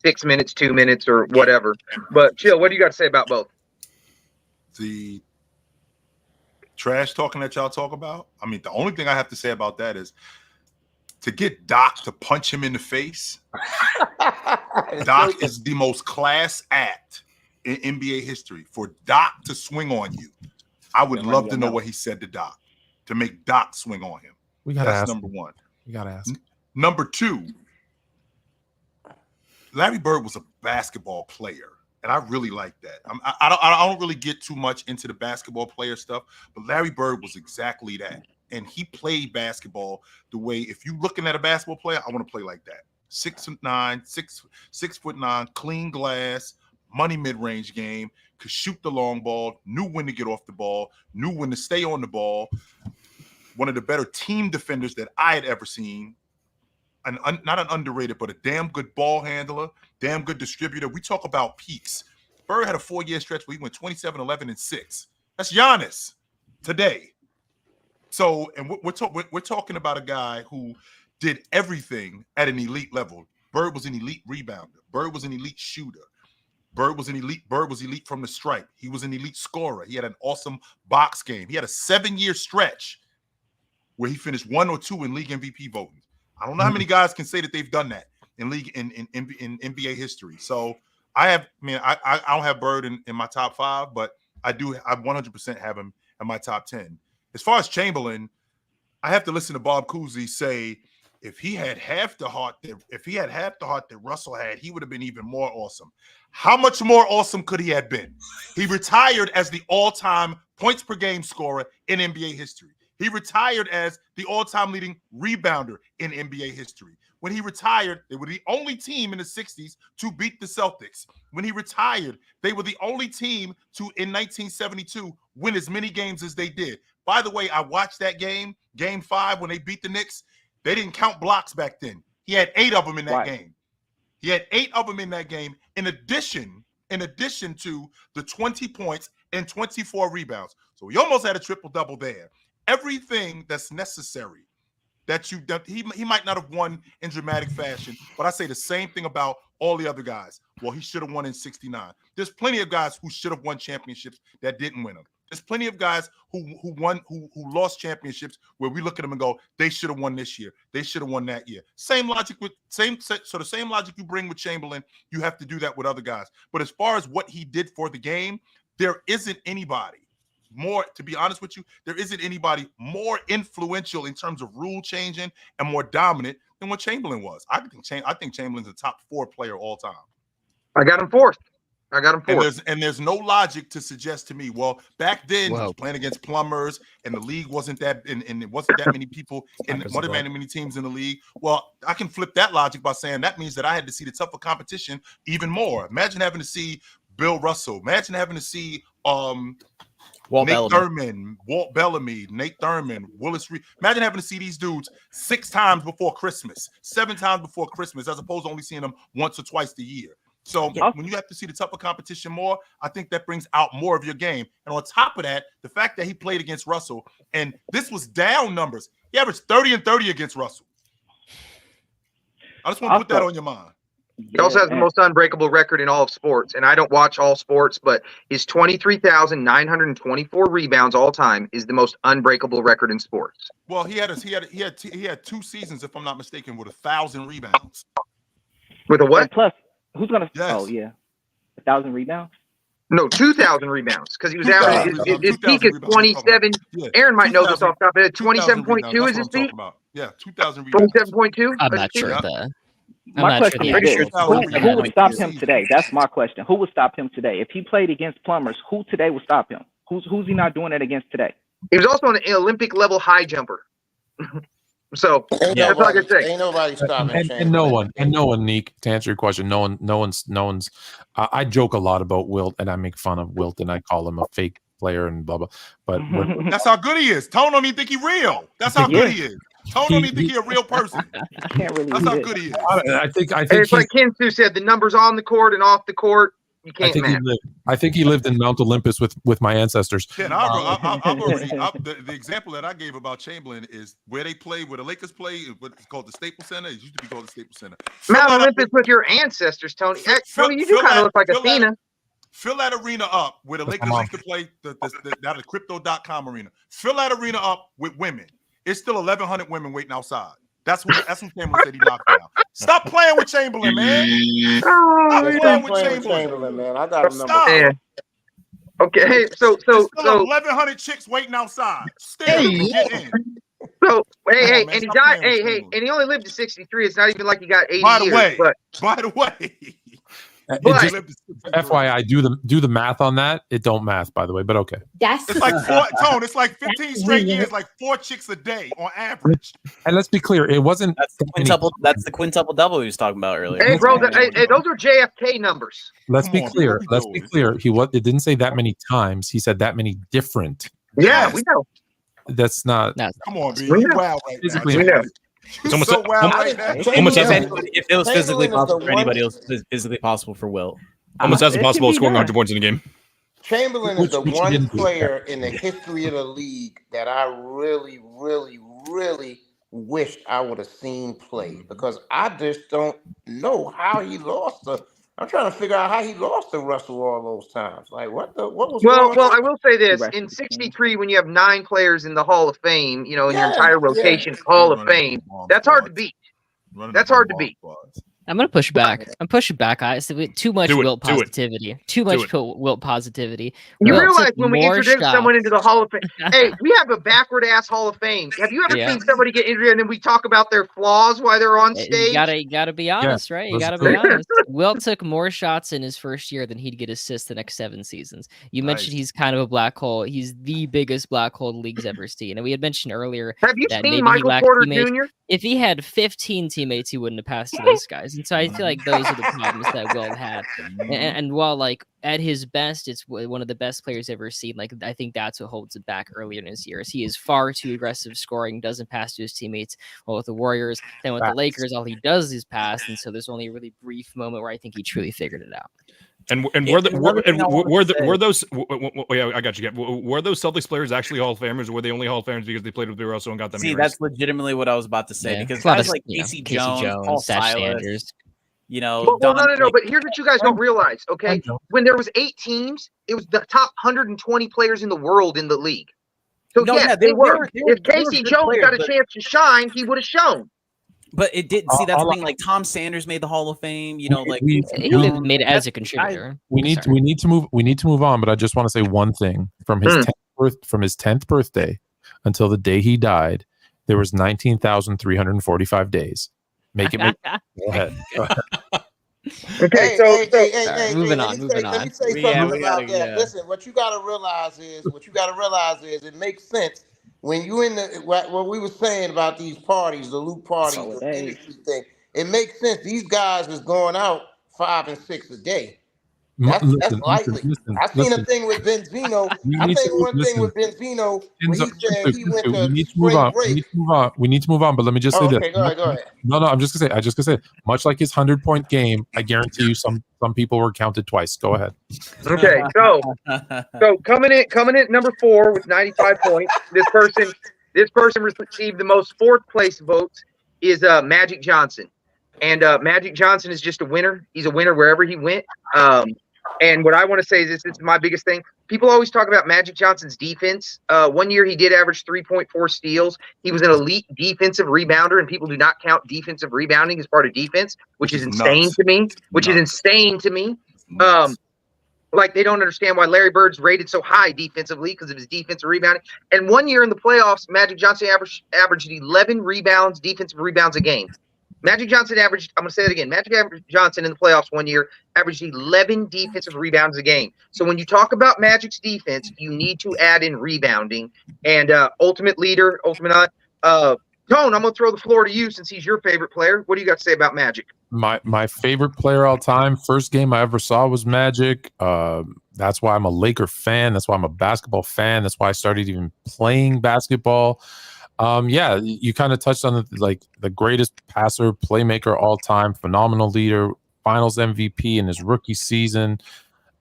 6 minutes, 2 minutes, or whatever. But chill. What do you got to say about both? The trash talking that y'all talk about. I mean, the only thing I have to say about that is, to get Doc to punch him in the face, Doc is the most class act in NBA history. For Doc to swing on you, I would love to know what he said to Doc to make Doc swing on him. That's number one. We gotta ask. Number 2, Larry Bird was a basketball player, and I really like that. I don't really get too much into the basketball player stuff, but Larry Bird was exactly that. And he played basketball the way, if you looking at a basketball player, I want to play like that. 6'9", clean glass, money mid-range game, could shoot the long ball, knew when to get off the ball, knew when to stay on the ball. One of the better team defenders that I had ever seen. Not an underrated, but a damn good ball handler, damn good distributor. We talk about peaks. Bird had a 4-year stretch where he went 27, 11, and 6. That's Giannis today. So, and we're talking about a guy who did everything at an elite level. Bird was an elite rebounder. Bird was an elite shooter. Bird was elite from the stripe. He was an elite scorer. He had an awesome box game. He had a 7-year stretch where he finished 1 or 2 in league MVP voting. I don't know how many guys can say that they've done that in league in NBA history. So I don't have Bird in my top 5, but I 100% have him in my top 10. As far as Chamberlain, I have to listen to Bob Cousy say, if he had half the heart that Russell had, he would have been even more awesome. How much more awesome could he have been? He retired as the all-time points per game scorer in NBA history. He retired as the all-time leading rebounder in NBA history. When he retired, they were the only team in the 60s to beat the Celtics. When he retired, they were the only team to, in 1972, win as many games as they did. By the way, I watched that game, Game 5, when they beat the Knicks. They didn't count blocks back then. He had 8 of them in that game. He had 8 of them in that game, in addition to the 20 points and 24 rebounds. So he almost had a triple-double there. Everything that's necessary that he might not have won in dramatic fashion, but I say the same thing about all the other guys. Well, he should have won in 69. There's plenty of guys who should have won championships that didn't win them. There's plenty of guys who lost championships where we look at them and go, they should have won this year. They should have won that year. Same logic the same logic you bring with Chamberlain, you have to do that with other guys. But as far as what he did for the game, there isn't anybody more, to be honest with you, there isn't anybody more influential in terms of rule changing and more dominant than what Chamberlain was. I think Chamberlain's a top 4 player all time. I got him fourth. And there's no logic to suggest to me, well, back then he was playing against plumbers and the league wasn't that, and it wasn't that many people and wasn't that many teams in the league. Well, I can flip that logic by saying that means that I had to see the tougher competition even more. Imagine having to see Bill Russell. Imagine having to see Thurmond, Walt Bellamy, Nate Thurmond, Willis Reed. Imagine having to see these dudes 6 times before Christmas, 7 times before Christmas, as opposed to only seeing them once or twice a year. So when you have to see the tougher competition more, I think that brings out more of your game. And on top of that, the fact that he played against Russell, and this was down numbers. He averaged 30 and 30 against Russell. I just want to put that on your mind. He also has the most unbreakable record in all of sports, and I don't watch all sports, but his 23,924 rebounds all time is the most unbreakable record in sports. Well, he had 2 seasons, if I'm not mistaken, with 1,000 rebounds. With a what? Plus, who's gonna? Yes. Oh yeah, 1,000 rebounds. No, 2,000 rebounds, because he was averaging his peak is 27. Yeah. Aaron might know this off the top of it. 27.2 is his peak. Yeah, 2,000 rebounds. 27.2. I'm not sure of that. My question is this: who would stop him today? That's my question. Who would stop him today if he played against plumbers? Who today would stop him? Who's he not doing it against today? He was also an Olympic level high jumper. So that's all I can say. Ain't nobody stopping and no one, Neek, to answer your question, no one's. I joke a lot about Wilt, and I make fun of Wilt, and I call him a fake player and blah blah. But that's how good he is. Tone don't even think he real. That's how good he is. Tone don't even think he a real person. That's how good he is. I think it's like Kinsu said, the numbers on the court and off the court. You can't I think he lived in Mount Olympus with my ancestors. Yeah, the example that I gave about Chamberlain is where the Lakers play, what's called the Staples Center. It used to be called the Staples Center. Mount Olympus with your ancestors, Tony. Tony, you do kind of look like Athena. Fill that arena up where the Lakers used to play, the Crypto.com arena. Fill that arena up with women. It's still 1,100 women waiting outside. That's what Chamberlain said he knocked down. Stop playing with Chamberlain, man. Stop playing with Chamberlain, man. I got him. Stop. Okay, so 1,100 chicks waiting outside. Still get in. So hey, and he died. Hey, and he only lived to 63. It's not even like he got 80 years. By the way. FYI, do the math on that. It don't math, by the way, but okay. It's like it's like 15 straight years, like 4 chicks a day on average. And let's be clear, it wasn't that's the quintuple double he was talking about earlier. Hey, bro, those are JFK numbers. Let's be clear. It didn't say that many times. He said that many different. Yeah, we know. That's not. Come on, B. You wild right physically now. It's almost so if it was physically possible for anybody else, it's physically possible for Wilt. Almost as impossible scoring 100 points in a game. Chamberlain is the one player in the history of the league that I really, really, really wish I would have seen play, because I just don't know how he lost I'm trying to figure out how he lost to Russell all those times. Like, what was going on? Well, I will say this. In 63, when you have 9 players in the Hall of Fame, in your entire rotation, Hall of Fame, that's hard to beat. That's hard to beat. I'm gonna push back. I'm pushing back. Too much Wilt positivity. Too much Wilt positivity. You realize when we introduce someone into the Hall of Fame, hey, we have a backward ass Hall of Fame. Have you ever seen somebody get injured and then we talk about their flaws while they're on stage? You gotta be honest, right? You gotta be honest. Wilt took more shots in his first year than he'd get assists the next 7 seasons. You mentioned he's kind of a black hole. He's the biggest black hole the league's ever seen. And we had mentioned earlier. Have you seen Michael Porter Jr.? If he had 15 teammates, he wouldn't have passed to those guys. And so I feel like those are the problems that Wilt had. And while like at his best, it's one of the best players ever seen. Like I think that's what holds it back earlier in his years. He is far too aggressive scoring, doesn't pass to his teammates. Well, with the Warriors, then with the Lakers, all he does is pass. And so there's only a really brief moment where I think he truly figured it out. And were those? Yeah, I got you. Were those Celtics players actually Hall of Famers, or were they only Hall of Famers because they played with Russell and got them? See, that's legitimately what I was about to say, because a lot guys of, like Casey Jones, Paul Sash Silas, Sanders. Well, no. But here's what you guys don't realize, okay? When there was 8 teams, it was the top 120 players in the world in the league. So yes, they were. If Casey Jones got a chance to shine, he would have shown. But it didn't. See, that's the thing. Like Tom Sanders made the Hall of Fame. You know, like he made it as a contributor. We need to move on. But I just want to say one thing: from his 10th birthday until the day he died, there was 19,345 days. Go ahead. Okay, moving on. Let me say something about that. Listen, what you got to realize is it makes sense when you in the what we were saying about these parties, the loop parties, the industry thing. It makes sense. These guys is going out 5 and 6 a day. That's likely. I've seen a thing with Benzino. I think one thing with Benzino when he said he went to spring break. We need to move on, but let me just say this. Okay, go ahead. No, I'm just gonna say, much like his 100-point game, I guarantee you some people were counted twice. Go ahead. Okay, so coming in at number 4 with 95 points. This person received the most 4th place votes is Magic Johnson. And Magic Johnson is just a winner. He's a winner wherever he went. And what I want to say is this is my biggest thing. People always talk about Magic Johnson's defense. One year he did average 3.4 steals. He was an elite defensive rebounder, and people do not count defensive rebounding as part of defense, which is insane to me. Like they don't understand why Larry Bird's rated so high defensively because of his defensive rebounding. And one year in the playoffs, Magic Johnson averaged 11 defensive rebounds a game. Magic Johnson averaged, I'm going to say it again, Magic Johnson in the playoffs one year averaged 11 defensive rebounds a game. So when you talk about Magic's defense, you need to add in rebounding. And ultimate leader, Tone, I'm going to throw the floor to you since he's your favorite player. What do you got to say about Magic? My favorite player all time, first game I ever saw was Magic. That's why I'm a Laker fan. That's why I'm a basketball fan. That's why I started even playing basketball. You kind of touched on the greatest passer, playmaker all time, phenomenal leader, Finals MVP in his rookie season.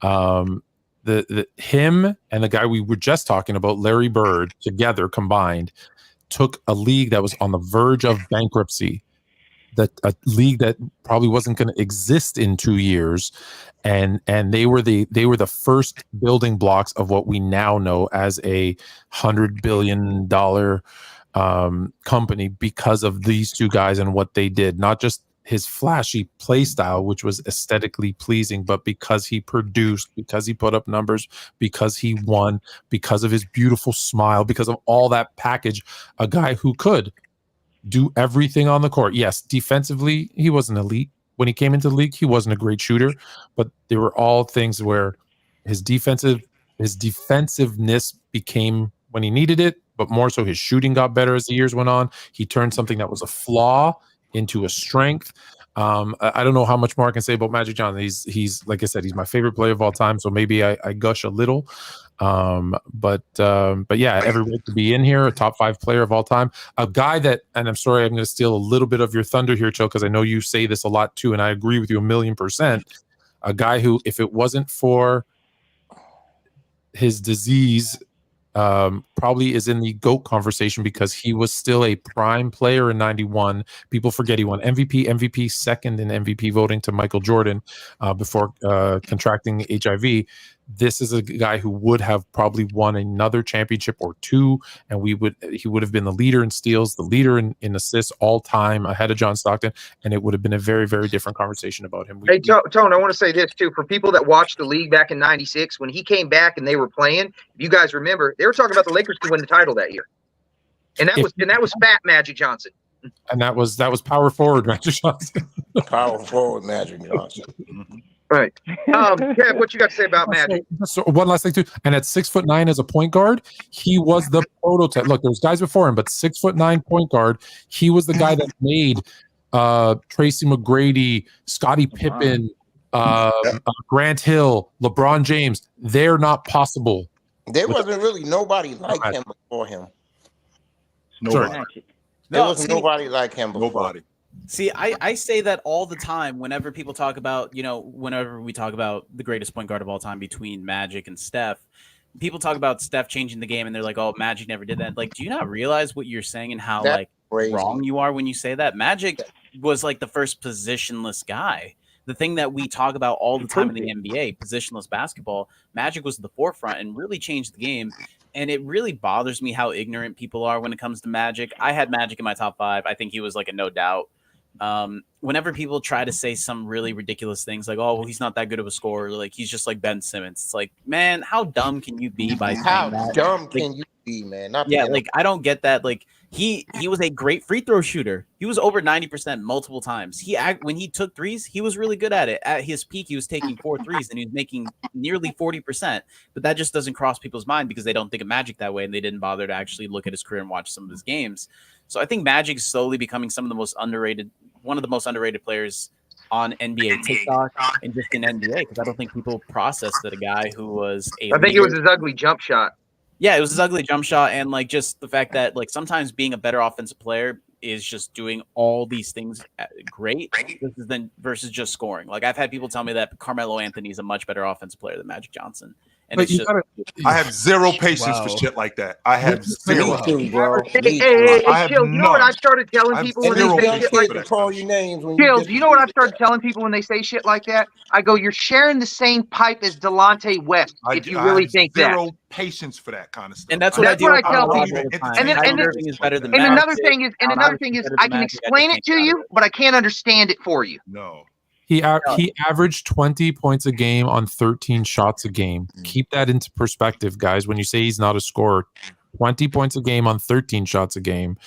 Him and the guy we were just talking about, Larry Bird, together combined, took a league that was on the verge of bankruptcy, a league that probably wasn't going to exist in 2 years, and they were the first building blocks of what we now know as a $100 billion company because of these two guys and what they did. Not just his flashy play style, which was aesthetically pleasing, but because he produced, because he put up numbers, because he won, because of his beautiful smile, because of all that package. A guy who could do everything on the court. Yes, defensively, he wasn't elite. When he came into the league, he wasn't a great shooter, but there were all things where his defensiveness became when he needed it, but more so his shooting got better as the years went on. He turned something that was a flaw into a strength. I don't know how much more I can say about Magic Johnson. He's like I said, he's my favorite player of all time. So maybe I gush a little, but yeah, everybody to be in here, a top 5 player of all time, a guy that, and I'm sorry, I'm going to steal a little bit of your thunder here, Cho, because I know you say this a lot too, and I agree with you 1,000,000%. A guy who, if it wasn't for his disease, probably is in the GOAT conversation because he was still a prime player in 91. People forget he won MVP second in MVP voting to Michael Jordan before contracting HIV. This is a guy who would have probably won another championship or 2, and he would have been the leader in steals, the leader in assists all time ahead of John Stockton, and it would have been a very, very different conversation about him. Hey, Tone, I want to say this too. For people that watched the league back in '96, when he came back and they were playing, if you guys remember, they were talking about the Lakers could win the title that year. And that was fat Magic Johnson. And that was power forward Magic Johnson. Power forward Magic Johnson. Right. Kev, what you got to say about Magic? So one last thing too. And at 6'9" as a point guard, he was the prototype. Look, there's guys before him, but 6'9" point guard, he was the guy that made Tracy McGrady, Scottie Pippen, Grant Hill, LeBron James. They're not possible. There wasn't really nobody like him before him. Nobody. There was nobody like him before. Nobody. See, I say that all the time whenever people talk about, whenever we talk about the greatest point guard of all time between Magic and Steph, people talk about Steph changing the game and they're like, oh, Magic never did that. Like, do you not realize what you're saying and how That's crazy. wrong you are when you say that? Magic was like the first positionless guy. The thing that we talk about all the time in the NBA, positionless basketball, Magic was at the forefront and really changed the game. And it really bothers me how ignorant people are when it comes to Magic. I had Magic in my top 5. I think he was like a no doubt. Whenever people try to say some really ridiculous things like, oh, well, he's not that good of a scorer, like he's just like Ben Simmons. It's like, man, how dumb can you be by saying that? How dumb can you be, man? I don't get that. Like he was a great free throw shooter. He was over 90% multiple times. When he took threes, he was really good at it. At his peak, he was taking 4 threes and he was making nearly 40%. But that just doesn't cross people's mind because they don't think of Magic that way and they didn't bother to actually look at his career and watch some of his games. So I think Magic is slowly becoming one of the most underrated players on NBA TikTok and just in NBA because I don't think people process that a guy who was I think it was his ugly jump shot. Yeah, it was his ugly jump shot and like just the fact that like sometimes being a better offensive player is just doing all these things great versus just scoring. Like I've had people tell me that Carmelo Anthony is a much better offensive player than Magic Johnson. And it's just, I have zero patience for shit like that. I have zero. Bro. Hey, Chill, you know what I've started telling people when they say shit like that? Call you names when Chill, you know what I've started telling people when they say shit like that? I go, you're sharing the same pipe as Delonte West, if you really think that. Zero patience for that kind of stuff. And that's what I tell people. And another thing is, I can explain it to you, but I can't understand it for you. No. He averaged 20 points a game on 13 shots a game. Keep that into perspective, guys. When you say he's not a scorer, 20 points a game on 13 shots a game.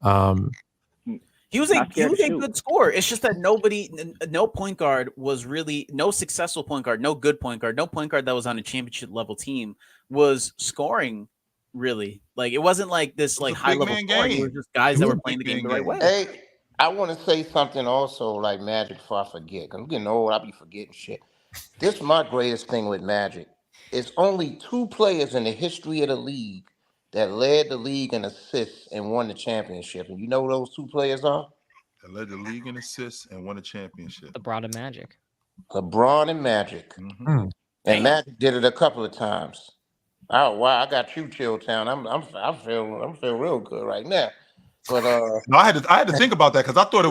He was a good scorer. It's just that no point guard was really no successful point guard, no good point guard, no point guard that was on a championship level team was scoring really. Like it wasn't like this like high level scoring. It was just guys that were playing the game the right way. Hey, I want to say something also like Magic before I forget. I'm getting old. I'll be forgetting shit. This is my greatest thing with Magic. It's only 2 players in the history of the league that led the league in assists and won the championship. And you know who those 2 players are? That led the league in assists and won a championship. LeBron and Magic. LeBron and Magic. Mm-hmm. And Magic did it a couple of times. Oh wow, I got you, Chilltown. I feel real good right now. But no, I had to think about that because I thought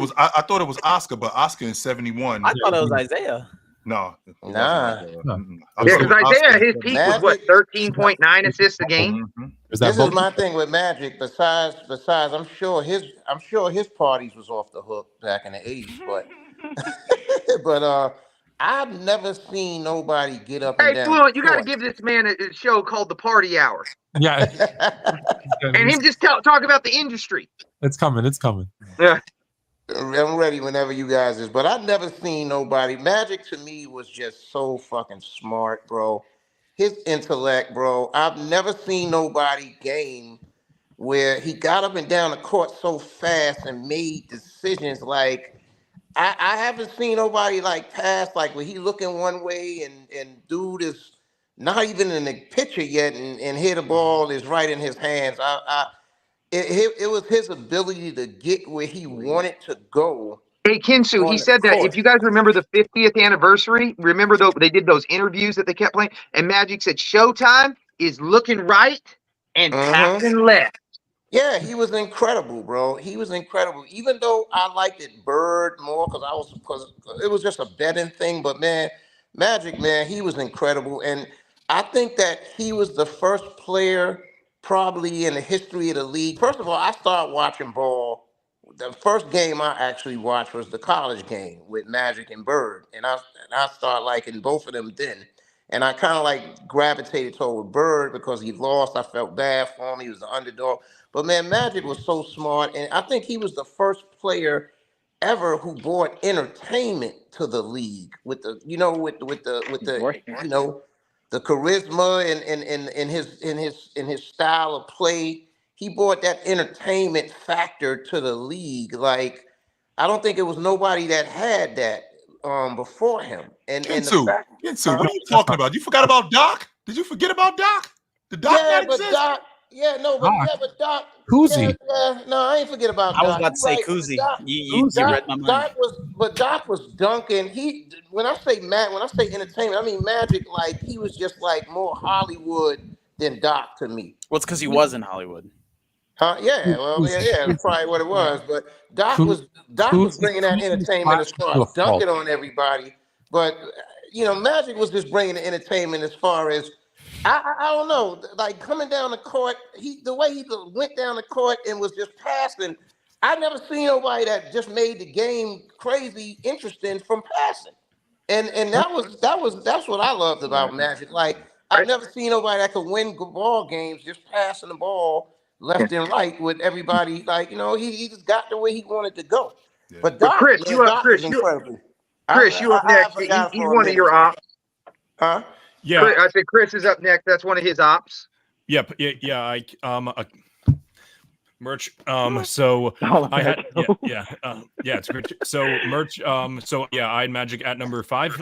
it was Oscar, but Oscar in 71. I thought it was Isaiah. No, nah. Because Isaiah, his peak was what 13.9 assists a game. Mm-hmm. This is my thing with Magic. Besides, I'm sure his parties was off the hook back in the 80s, but I've never seen nobody get up and down. Hey, Fluent, you got to give this man a show called The Party Hour. Yeah. And him just talk about the industry. It's coming. Yeah. I'm ready whenever you guys is. But I've never seen nobody. Magic to me was just so fucking smart, bro. His intellect, bro. I've never seen nobody game where he got up and down the court so fast and made decisions like I haven't seen nobody like pass like when he looking one way and dude is not even in the picture yet and hit the ball is right in his hands. It was his ability to get where he wanted to go. Hey, Kinsu, he said that if you guys remember the 50th anniversary, remember they did those interviews that they kept playing, and Magic said Showtime is looking right and passing left. Yeah, he was incredible, bro. He was incredible. Even though I liked it Bird more because it was just a betting thing, but man, Magic, man, he was incredible. And I think that he was the first player probably in the history of the league. First of all, I started watching ball. The first game I actually watched was the college game with Magic and Bird. And I started liking both of them then. And I kind of like gravitated toward Bird because he lost. I felt bad for him. He was the underdog. But man, Magic was so smart. And I think he was the first player ever who brought entertainment to the league with the, the charisma and his style of play. He brought that entertainment factor to the league. Like, I don't think it was nobody that had that before him. And Kinsu, what are you talking about? You forgot about Doc? Did you forget about Doc? Did Doc not exist? but Doc. Kuzi. No, I ain't forget about Doc. I was about to say Right, Kuzi. Doc, You read my mind. Doc was Duncan. When I say entertainment, I mean Magic. Like he was just like more Hollywood than Doc to me. Well, it's because he was in Hollywood. Huh? Yeah. Well, yeah. That's probably what it was. But Doc was bringing that entertainment as far as dunking on everybody. But Magic was just bringing the entertainment as far as I don't know, like coming down the court. The way he went down the court and was just passing. I never seen nobody that just made the game crazy interesting from passing. And that's what I loved about Magic. Like I've never seen nobody that could win ball games just passing the ball left and right with everybody. Like he just got the way he wanted to go. Yeah. But Doc, Chris, Doc is incredible. Chris, you up next. He's one of your ops. Huh? Yeah, I said Chris is up next. That's one of his ops. Yep. Yeah. Merch. So I had. It's merch. So merch. I had Magic at number 5.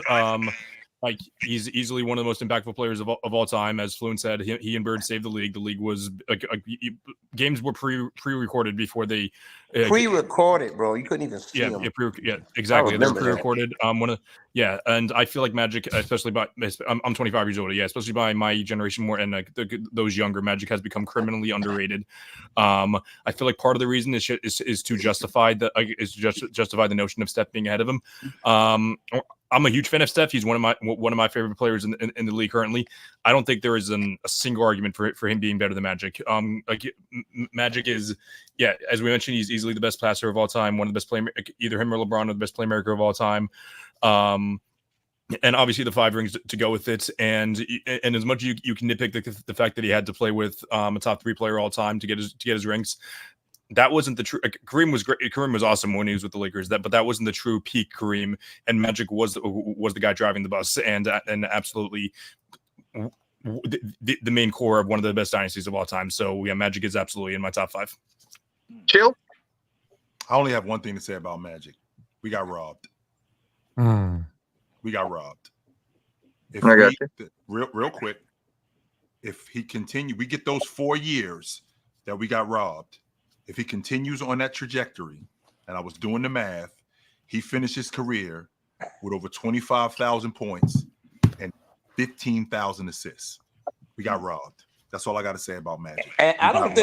Like he's easily one of the most impactful players of all time. As Fluent said, he and Bird saved the league. The league was games were pre-recorded before they pre-recorded, bro. You couldn't even see them. Exactly. They're pre-recorded. And I feel like Magic, especially I'm 25 years old. Yeah, especially by my generation more and like those younger, Magic has become criminally underrated. I feel like part of the reason is to justify the notion of Steph being ahead of him. I'm a huge fan of Steph. He's one of my favorite players in the league currently. I don't think there is a single argument for him being better than Magic. Magic is, as we mentioned, he's easily the best passer of all time. One of the best either him or LeBron are the best playmaker of all time. And obviously the 5 rings to go with it. And as much as you can nitpick the fact that he had to play with a top 3 player all time to get his rings. That wasn't the true. Kareem was great. Kareem was awesome when he was with the Lakers. But that wasn't the true peak Kareem. And Magic was the guy driving the bus and absolutely the main core of one of the best dynasties of all time. So yeah, Magic is absolutely in my top 5. Chill. I only have one thing to say about Magic. We got robbed. We got robbed. Real quick. If he continue, we get those 4 years that we got robbed. If he continues on that trajectory, and I was doing the math, he finished his career with over 25,000 points and 15,000 assists. We got robbed. That's all I got to say about Magic. And I don't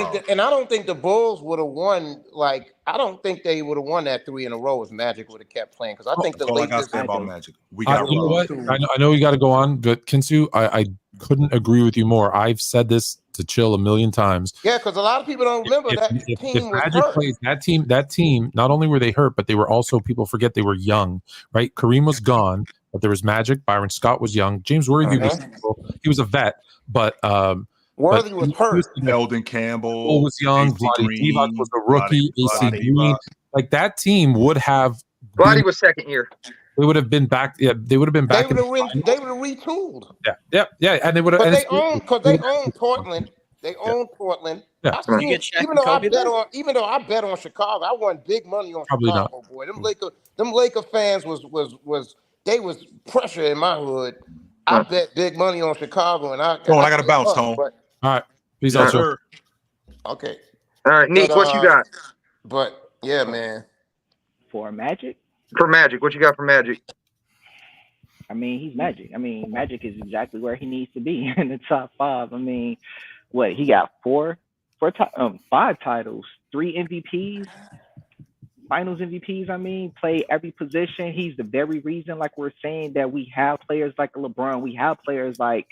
think the Bulls would have won. Like I don't think they would have won that 3 in a row if Magic would have kept playing. Because I think the Lakers. I got to say about Magic. We got you know what? I know you got to go on, but Kinsu, I couldn't agree with you more. I've said this to Chill a million times. Yeah, because a lot of people don't remember if Magic hurt. Plays that team, not only were they hurt, but they were also, people forget they were young, right? Kareem was gone, but there was Magic. Byron Scott was young. James Worthy was a vet, but Worthy was hurt. Eldon Campbell was young. Vlade Divac was a rookie. AC Green, like that team would have. Vlade was second year. They would have been back. Yeah, they would have been back. They would have retooled. Yeah, and they would have. But they own Portland. They own Portland. Yeah. Even though I bet on Chicago, I won big money on Chicago. Boy, them Laker fans was pressure in my hood. I bet big money on Chicago, and I got to bounce, Tone. All right, please answer. Okay. All right, Nick, what you got? But yeah, man. For Magic. For Magic, what you got for Magic? I mean, he's Magic. I mean, Magic is exactly where he needs to be in the top 5. I mean, what he got 5 titles, 3 MVPs, Finals MVPs. I mean, play every position. He's the very reason, like we're saying, that we have players like LeBron. We have players like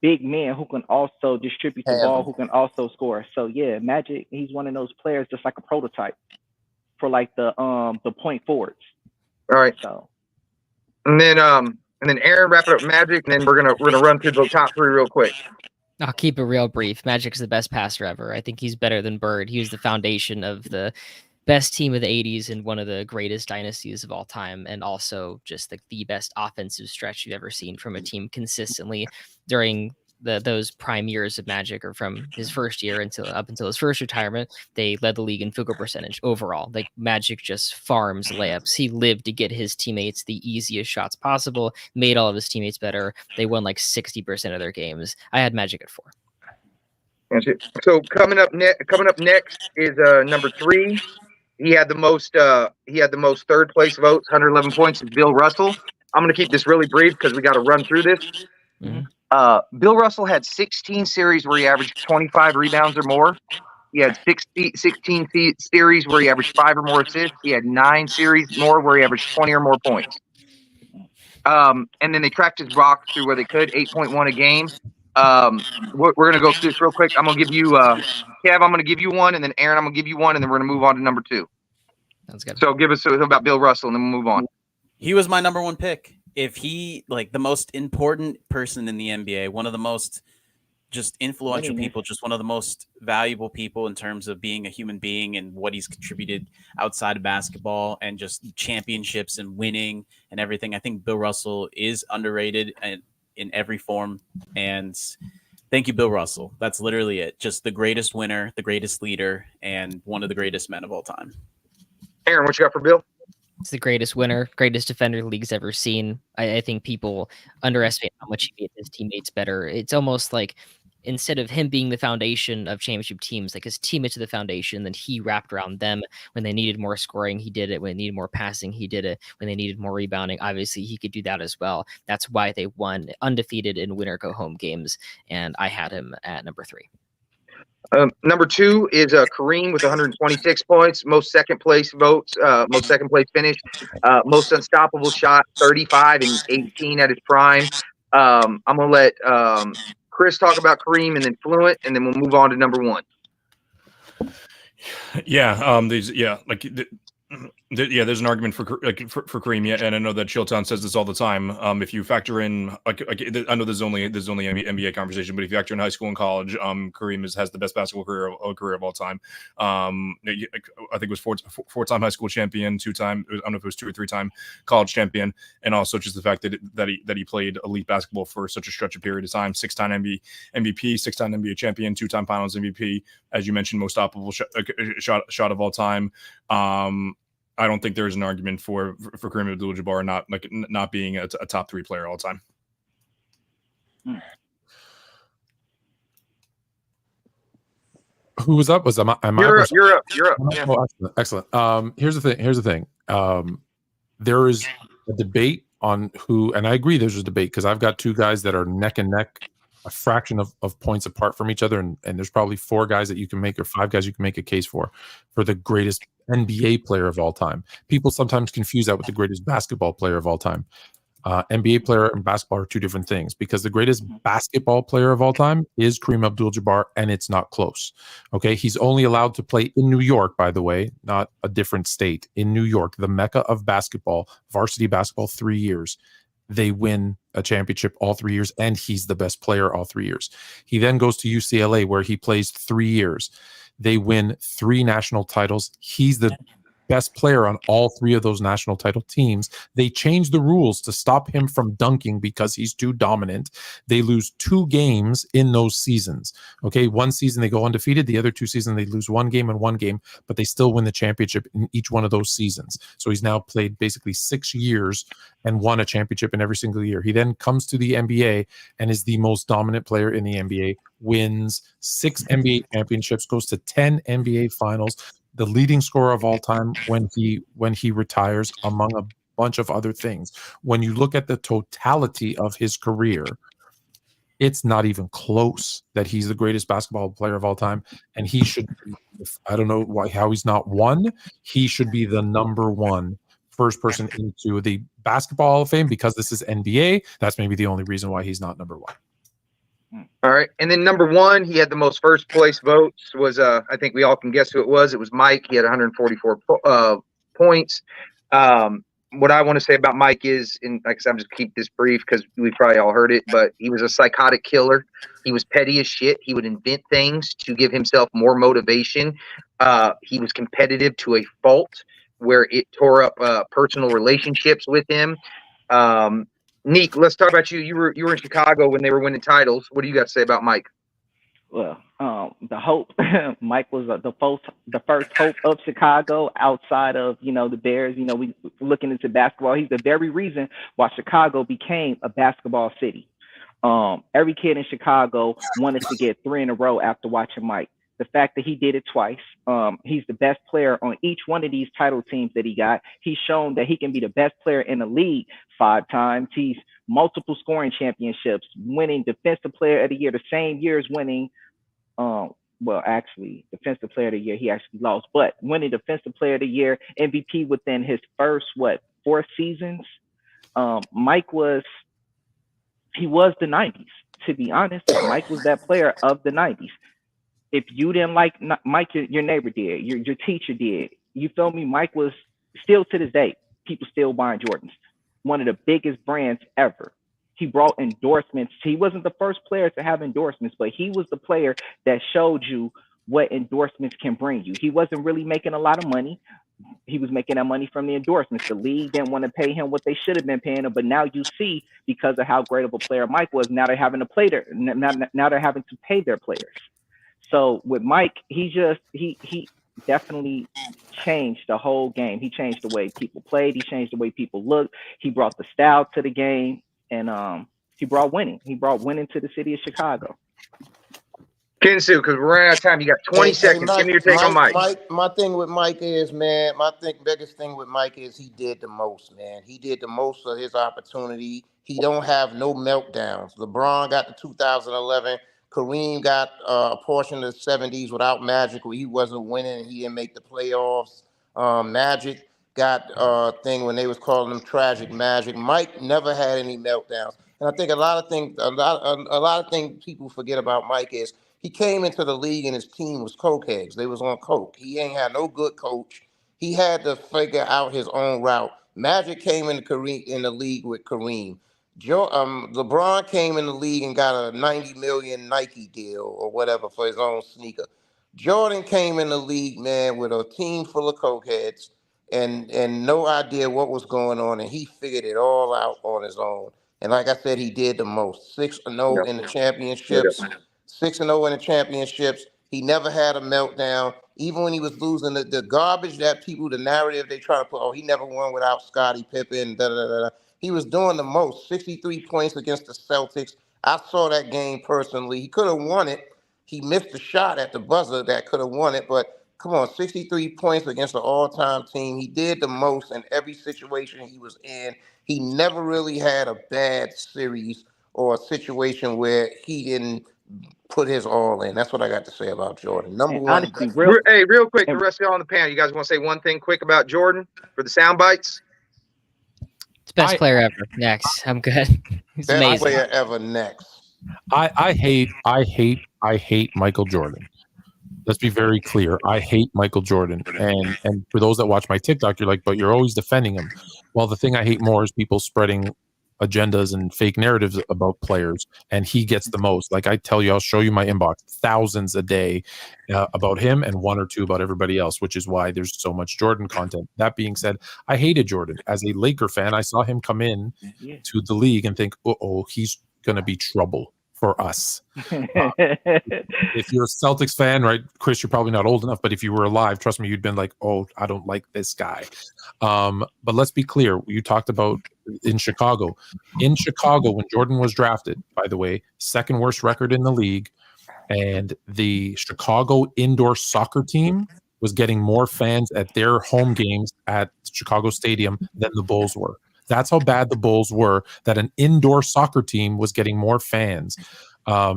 big men who can also distribute the ball, who can also score. So yeah, Magic. He's one of those players, just like a prototype for like the point forwards. All right. So, and then Aaron, wrap it up Magic, and then we're gonna run through the top 3 real quic. I'll keep it real brief. Magic's the best passer ever. I think he's better than Bird. He was the foundation of the best team of the 80s and one of the greatest dynasties of all time, and also just the best offensive stretch you've ever seen from a team consistently during those prime years of Magic, or from his first year up until his first retirement. They led the league in field goal percentage overall. Like Magic just farms layups. He lived to get his teammates the easiest shots possible, made all of his teammates better. They won like 60% of their games. I had Magic at 4. That's it. So coming up next is number 3. He had the most third place votes, 111 points. Is Bill Russell. I'm going to keep this really brief because we got to run through this. Mhm. Bill Russell had 16 series where he averaged 25 rebounds or more. He had 16 series where he averaged 5 or more assists. He had 9 series more where he averaged 20 or more points. And then they tracked his box through where they could, 8.1 a game. We're going to go through this real quick. I'm going to give you, Kev, I'm going to give you one, and then Aaron, I'm going to give you one, and then we're going to move on to number 2. That's good. So give us about Bill Russell, and then we'll move on. He was my number 1 pick. If he, like, the most important person in the NBA, one of the most just influential people, just one of the most valuable people in terms of being a human being and what he's contributed outside of basketball and just championships and winning and everything. I think Bill Russell is underrated in every form. And thank you, Bill Russell. That's literally it. Just the greatest winner, the greatest leader, and one of the greatest men of all time. Aaron, what you got for Bill? It's the greatest winner, greatest defender the league's ever seen. I think people underestimate how much he made his teammates better. It's almost like instead of him being the foundation of championship teams, like his teammates are the foundation, then he wrapped around them. When they needed more scoring, he did it. When they needed more passing, he did it. When they needed more rebounding, obviously he could do that as well. That's why they won undefeated in winner go home games. And I had him at number 3. Number 2 is Kareem with 126 points, most second place votes, most second place finish, most unstoppable shot, 35 and 18 at his prime. I'm gonna let Chris talk about Kareem and then Fluent, and then we'll move on to number 1. Yeah, there's an argument for Kareem, yeah, and I know that Chilltown says this all the time. If you factor in, I know there's only NBA conversation, but if you factor in high school and college, Kareem has the best basketball career of all time. I think it was four-time high school champion, 2-time, I don't know if it was 2 or 3-time college champion, and also just the fact that he played elite basketball for such a stretch of period of time. 6-time MVP, 6-time NBA champion, 2-time Finals MVP, as you mentioned, most stoppable shot of all time. I don't think there's an argument for Kareem Abdul-Jabbar not being a top 3 player all the time. Who was up? Am I? You're up. Yeah. Oh, excellent. Here's the thing. There is a debate on who, and I agree there's a debate because I've got 2 guys that are neck and neck, a fraction of points apart from each other, and there's probably 4 guys that you can make, or 5 guys you can make a case for the greatest NBA player of all time. People sometimes confuse that with the greatest basketball player of all time. NBA player and basketball are 2 different things, because the greatest basketball player of all time is Kareem Abdul-Jabbar, and it's not close. Okay, he's only allowed to play in New York, by the way, not a different state. In New York, the mecca of basketball, varsity basketball, 3 years. They win a championship all 3 years, and he's the best player all 3 years. He then goes to UCLA, where he plays 3 years. They win 3 national titles. He's the best player on all 3 of those national title teams. They changed the rules to stop him from dunking because he's too dominant. They lose 2 games in those seasons. Okay, one season they go undefeated. The other 2 seasons they lose 1 game and 1 game, but they still win the championship in each one of those seasons. So he's now played basically 6 years and won a championship in every single year. He then comes to the NBA and is the most dominant player in the NBA, wins 6 NBA championships, goes to 10 NBA finals, the leading scorer of all time when he retires, among a bunch of other things. When you look at the totality of his career, it's not even close that he's the greatest basketball player of all time. And he should be, I don't know how he's not 1. He should be the number 1 first person into the Basketball Hall of Fame, because this is NBA. That's maybe the only reason why he's not number 1. All right, and then number 1, he had the most first place votes. Was I think we all can guess who it was. It was Mike. He had 144 points. What I want to say about Mike is, and like I said, I'm just keep this brief because we probably all heard it, but he was a psychotic killer. He was petty as shit. He would invent things to give himself more motivation. He was competitive to a fault where it tore up personal relationships with him. Neek, let's talk about you. You were in Chicago when they were winning titles. What do you got to say about Mike? Well, the hope. Mike was the first hope of Chicago outside of, the Bears. We looking into basketball. He's the very reason why Chicago became a basketball city. Every kid in Chicago wanted to get 3 in a row after watching Mike. The fact that he did it twice, he's the best player on each one of these title teams that he got. He's shown that he can be the best player in the league 5 times. He's multiple scoring championships, winning Defensive Player of the Year the same year as winning, well, actually, Defensive Player of the Year, he actually lost, but winning Defensive Player of the Year, MVP within his first, 4 seasons. Mike was the 90s, to be honest. Mike was that player of the 90s. If you didn't like Mike, your neighbor did, your teacher did. You feel me? Mike was still to this day, people still buying Jordans. One of the biggest brands ever. He brought endorsements. He wasn't the first player to have endorsements, but he was the player that showed you what endorsements can bring you. He wasn't really making a lot of money. He was making that money from the endorsements. The league didn't want to pay him what they should have been paying him, but now you see, because of how great of a player Mike was, now they're having to play now they're having to pay their players. So with Mike, he definitely changed the whole game. He changed the way people played. He changed the way people looked. He brought the style to the game, and he brought winning. He brought winning to the city of Chicago. Kinsu, because we're running out of time. You got 20 seconds. Mike, Give me your take on Mike. My thing with Mike is, man, biggest thing with Mike is he did the most, man. He did the most of his opportunity. He don't have no meltdowns. LeBron got the 2011. Kareem got a portion of the 70s without Magic, where he wasn't winning and he didn't make the playoffs. Magic got a thing when they was calling him Tragic Magic. Mike never had any meltdowns. And I think a lot of things people forget about Mike is he came into the league and his team was cokeheads. They was on coke. He ain't had no good coach. He had to figure out his own route. Magic came in the league with Kareem. LeBron came in the league and got a $90 million Nike deal or whatever for his own sneaker. Jordan came in the league, man, with a team full of cokeheads and no idea what was going on, and he figured it all out on his own. And like I said, he did the most. 6-0 in the championships. 6-0 in the championships. He never had a meltdown. Even when he was losing the garbage that the narrative they try to put, oh, he never won without Scottie Pippen, da-da-da-da. He was doing the most, 63 points against the Celtics. I saw that game personally. He could have won it. He missed the shot at the buzzer that could have won it, but come on, 63 points against an all-time team. He did the most in every situation he was in. He never really had a bad series or a situation where he didn't put his all in. That's what I got to say about Jordan. Number one. Honestly, real quick, the rest of y'all on the panel, you guys want to say one thing quick about Jordan for the sound bites? Best player ever. Next, I'm good. He's best amazing. player ever. Next. I hate Michael Jordan. Let's be very clear. I hate Michael Jordan. And for those that watch my TikTok, you're like, but you're always defending him. Well, the thing I hate more is people spreading agendas and fake narratives about players, and he gets the most. Like I tell you, I'll show you my inbox, thousands a day about him and 1 or 2 about everybody else, which is why there's so much Jordan content. That being said, I hated Jordan. As a Laker fan, I saw him come in to the league and think, he's going to be trouble for us. If you're a Celtics fan, right, Chris, you're probably not old enough, but if you were alive, trust me, you'd been like, I don't like this guy. But let's be clear. You talked about in Chicago. In Chicago, when Jordan was drafted, by the way, second worst record in the league, and the Chicago indoor soccer team was getting more fans at their home games at Chicago Stadium than the Bulls were. That's how bad the Bulls were, that an indoor soccer team was getting more fans.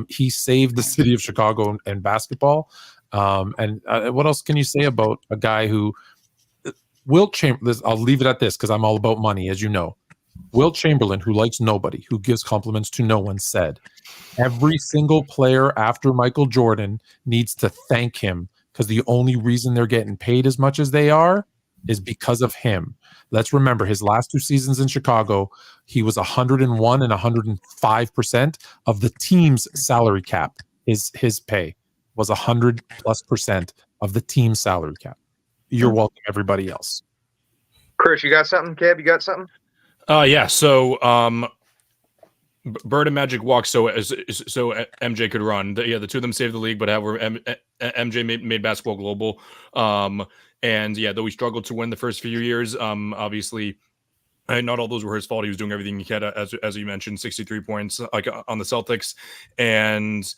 He saved the city of Chicago and basketball. And what else can you say about a guy who Wilt Chamberlain? I'll leave it at this because I'm all about money, as you know. Wilt Chamberlain, who likes nobody, who gives compliments to no one, said, every single player after Michael Jordan needs to thank him because the only reason they're getting paid as much as they are is because of him. Let's remember his last 2 seasons in Chicago, he was 101 and 105% of the team's salary cap. His pay was 100+% of the team's salary cap. You're welcome, everybody else. Chris, you got something? Kev, you got something? Yeah. So, Bird and Magic walked so MJ could run. The two of them saved the league, but however, MJ made basketball global. And yeah, though we struggled to win the first few years, obviously And not all those were his fault. He was doing everything he could, as you mentioned, 63 points like on the Celtics, and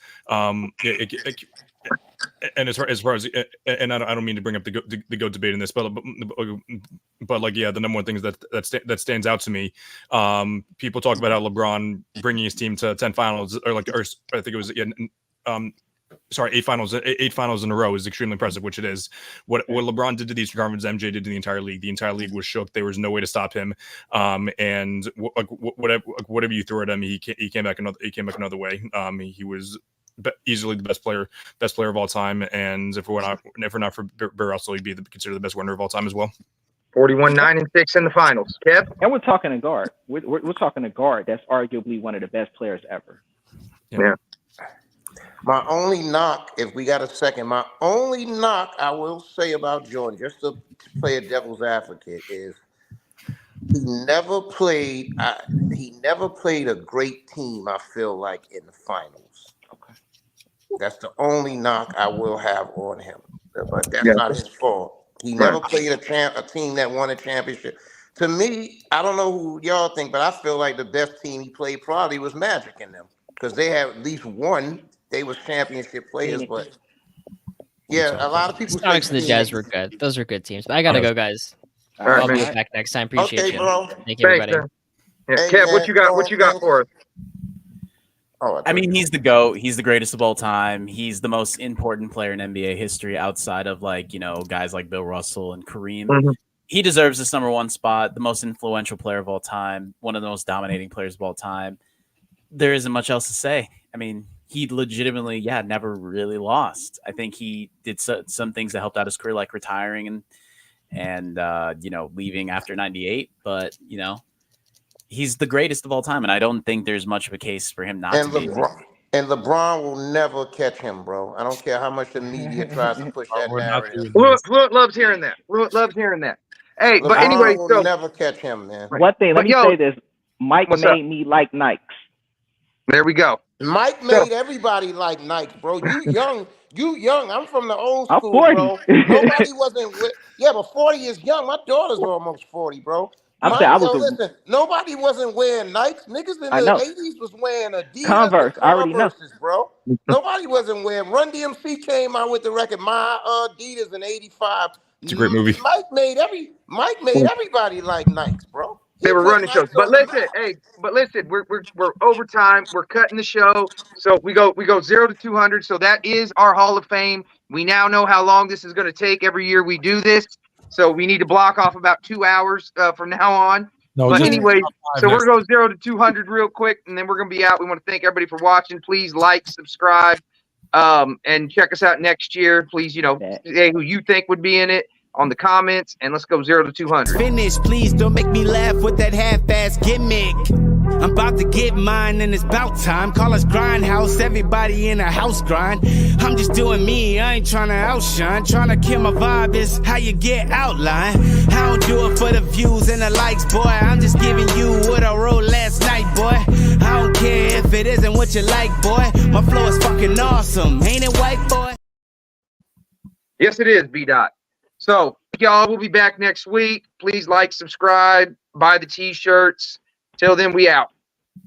and as far as and I don't mean to bring up the GOAT debate in this, but like the number one thing is that stands out to me. People talk about how LeBron bringing his team to 10 finals or I think it was 8 finals in a row is extremely impressive, which it is. What LeBron did to the Eastern Conference, MJ did to the entire league was shook. There was no way to stop him. And whatever you threw at him, he came back another way. He was easily the best player of all time. And if we're not for Bill Russell, he'd be considered the best winner of all time as well. 41-9-6 in the finals. Kev? And we're talking a guard. We're talking a guard that's arguably one of the best players ever. Yeah. My only knock, if we got a second, my only knock I will say about Jordan, just to play a devil's advocate, is he never played a great team, I feel like, in the finals. Okay. That's the only knock I will have on him. But that's not his fault. He never played a team that won a championship. To me, I don't know who y'all think, but I feel like the best team he played probably was Magic in them. Because they have at least one. They was championship players, but a lot of people. Sonics and the Jazz were good. Those are good teams. But I gotta go, guys. I'll be back next time. Appreciate you. Bro. Thank you, everybody. Hey, Kev, what you got for us? Oh, I mean, he's the GOAT. He's the greatest of all time. He's the most important player in NBA history outside of guys like Bill Russell and Kareem. Mm-hmm. He deserves this #1 spot. The most influential player of all time. One of the most dominating players of all time. There isn't much else to say. I mean, he legitimately, never really lost. I think he did some things that helped out his career, like retiring and leaving after 98. But, he's the greatest of all time. And I don't think there's much of a case for him not to be. And LeBron will never catch him, bro. I don't care how much the media tries to push that narrative. Fluent loves hearing that. Hey, LeBron but anyway, will never catch him, man. One thing, let me say this. Mike made me like Nikes. There we go. Mike made everybody like Nike, bro. You young. I'm from the old school, 40. bro. Nobody wasn't with. Yeah, but 40 is young. My daughter's almost 40, bro. Nobody wasn't wearing Nikes. Niggas in the 80s was wearing Adidas, Converse. I already know, bro. Nobody wasn't wearing. Run DMC came out with the record My Adidas in '85. It's a great movie. Mike made everybody like Nikes, bro. They were running shows, but listen, we're overtime. We're cutting the show, so we go 0 to 200. So that is our Hall of Fame. We now know how long this is going to take every year we do this. So we need to block off about 2 hours from now on. But anyway, so we're going to go 0 to 200 real quick, and then we're going to be out. We want to thank everybody for watching. Please like, subscribe, and check us out next year. Please, say who you think would be in it on the comments, and let's go 0 to 200. Finish, please don't make me laugh with that half-ass gimmick. I'm about to get mine and it's about time. Call us Grindhouse, everybody in a house grind. I'm just doing me, I ain't trying to outshine. Trying to kill my vibe is how you get outlined. I don't do it for the views and the likes, boy. I'm just giving you what I wrote last night, boy. I don't care if it isn't what you like, boy. My flow is fucking awesome, ain't it, white boy? Yes, it is, B-Dot. So, y'all, we'll be back next week. Please like, subscribe, buy the T-shirts. Till then, we out.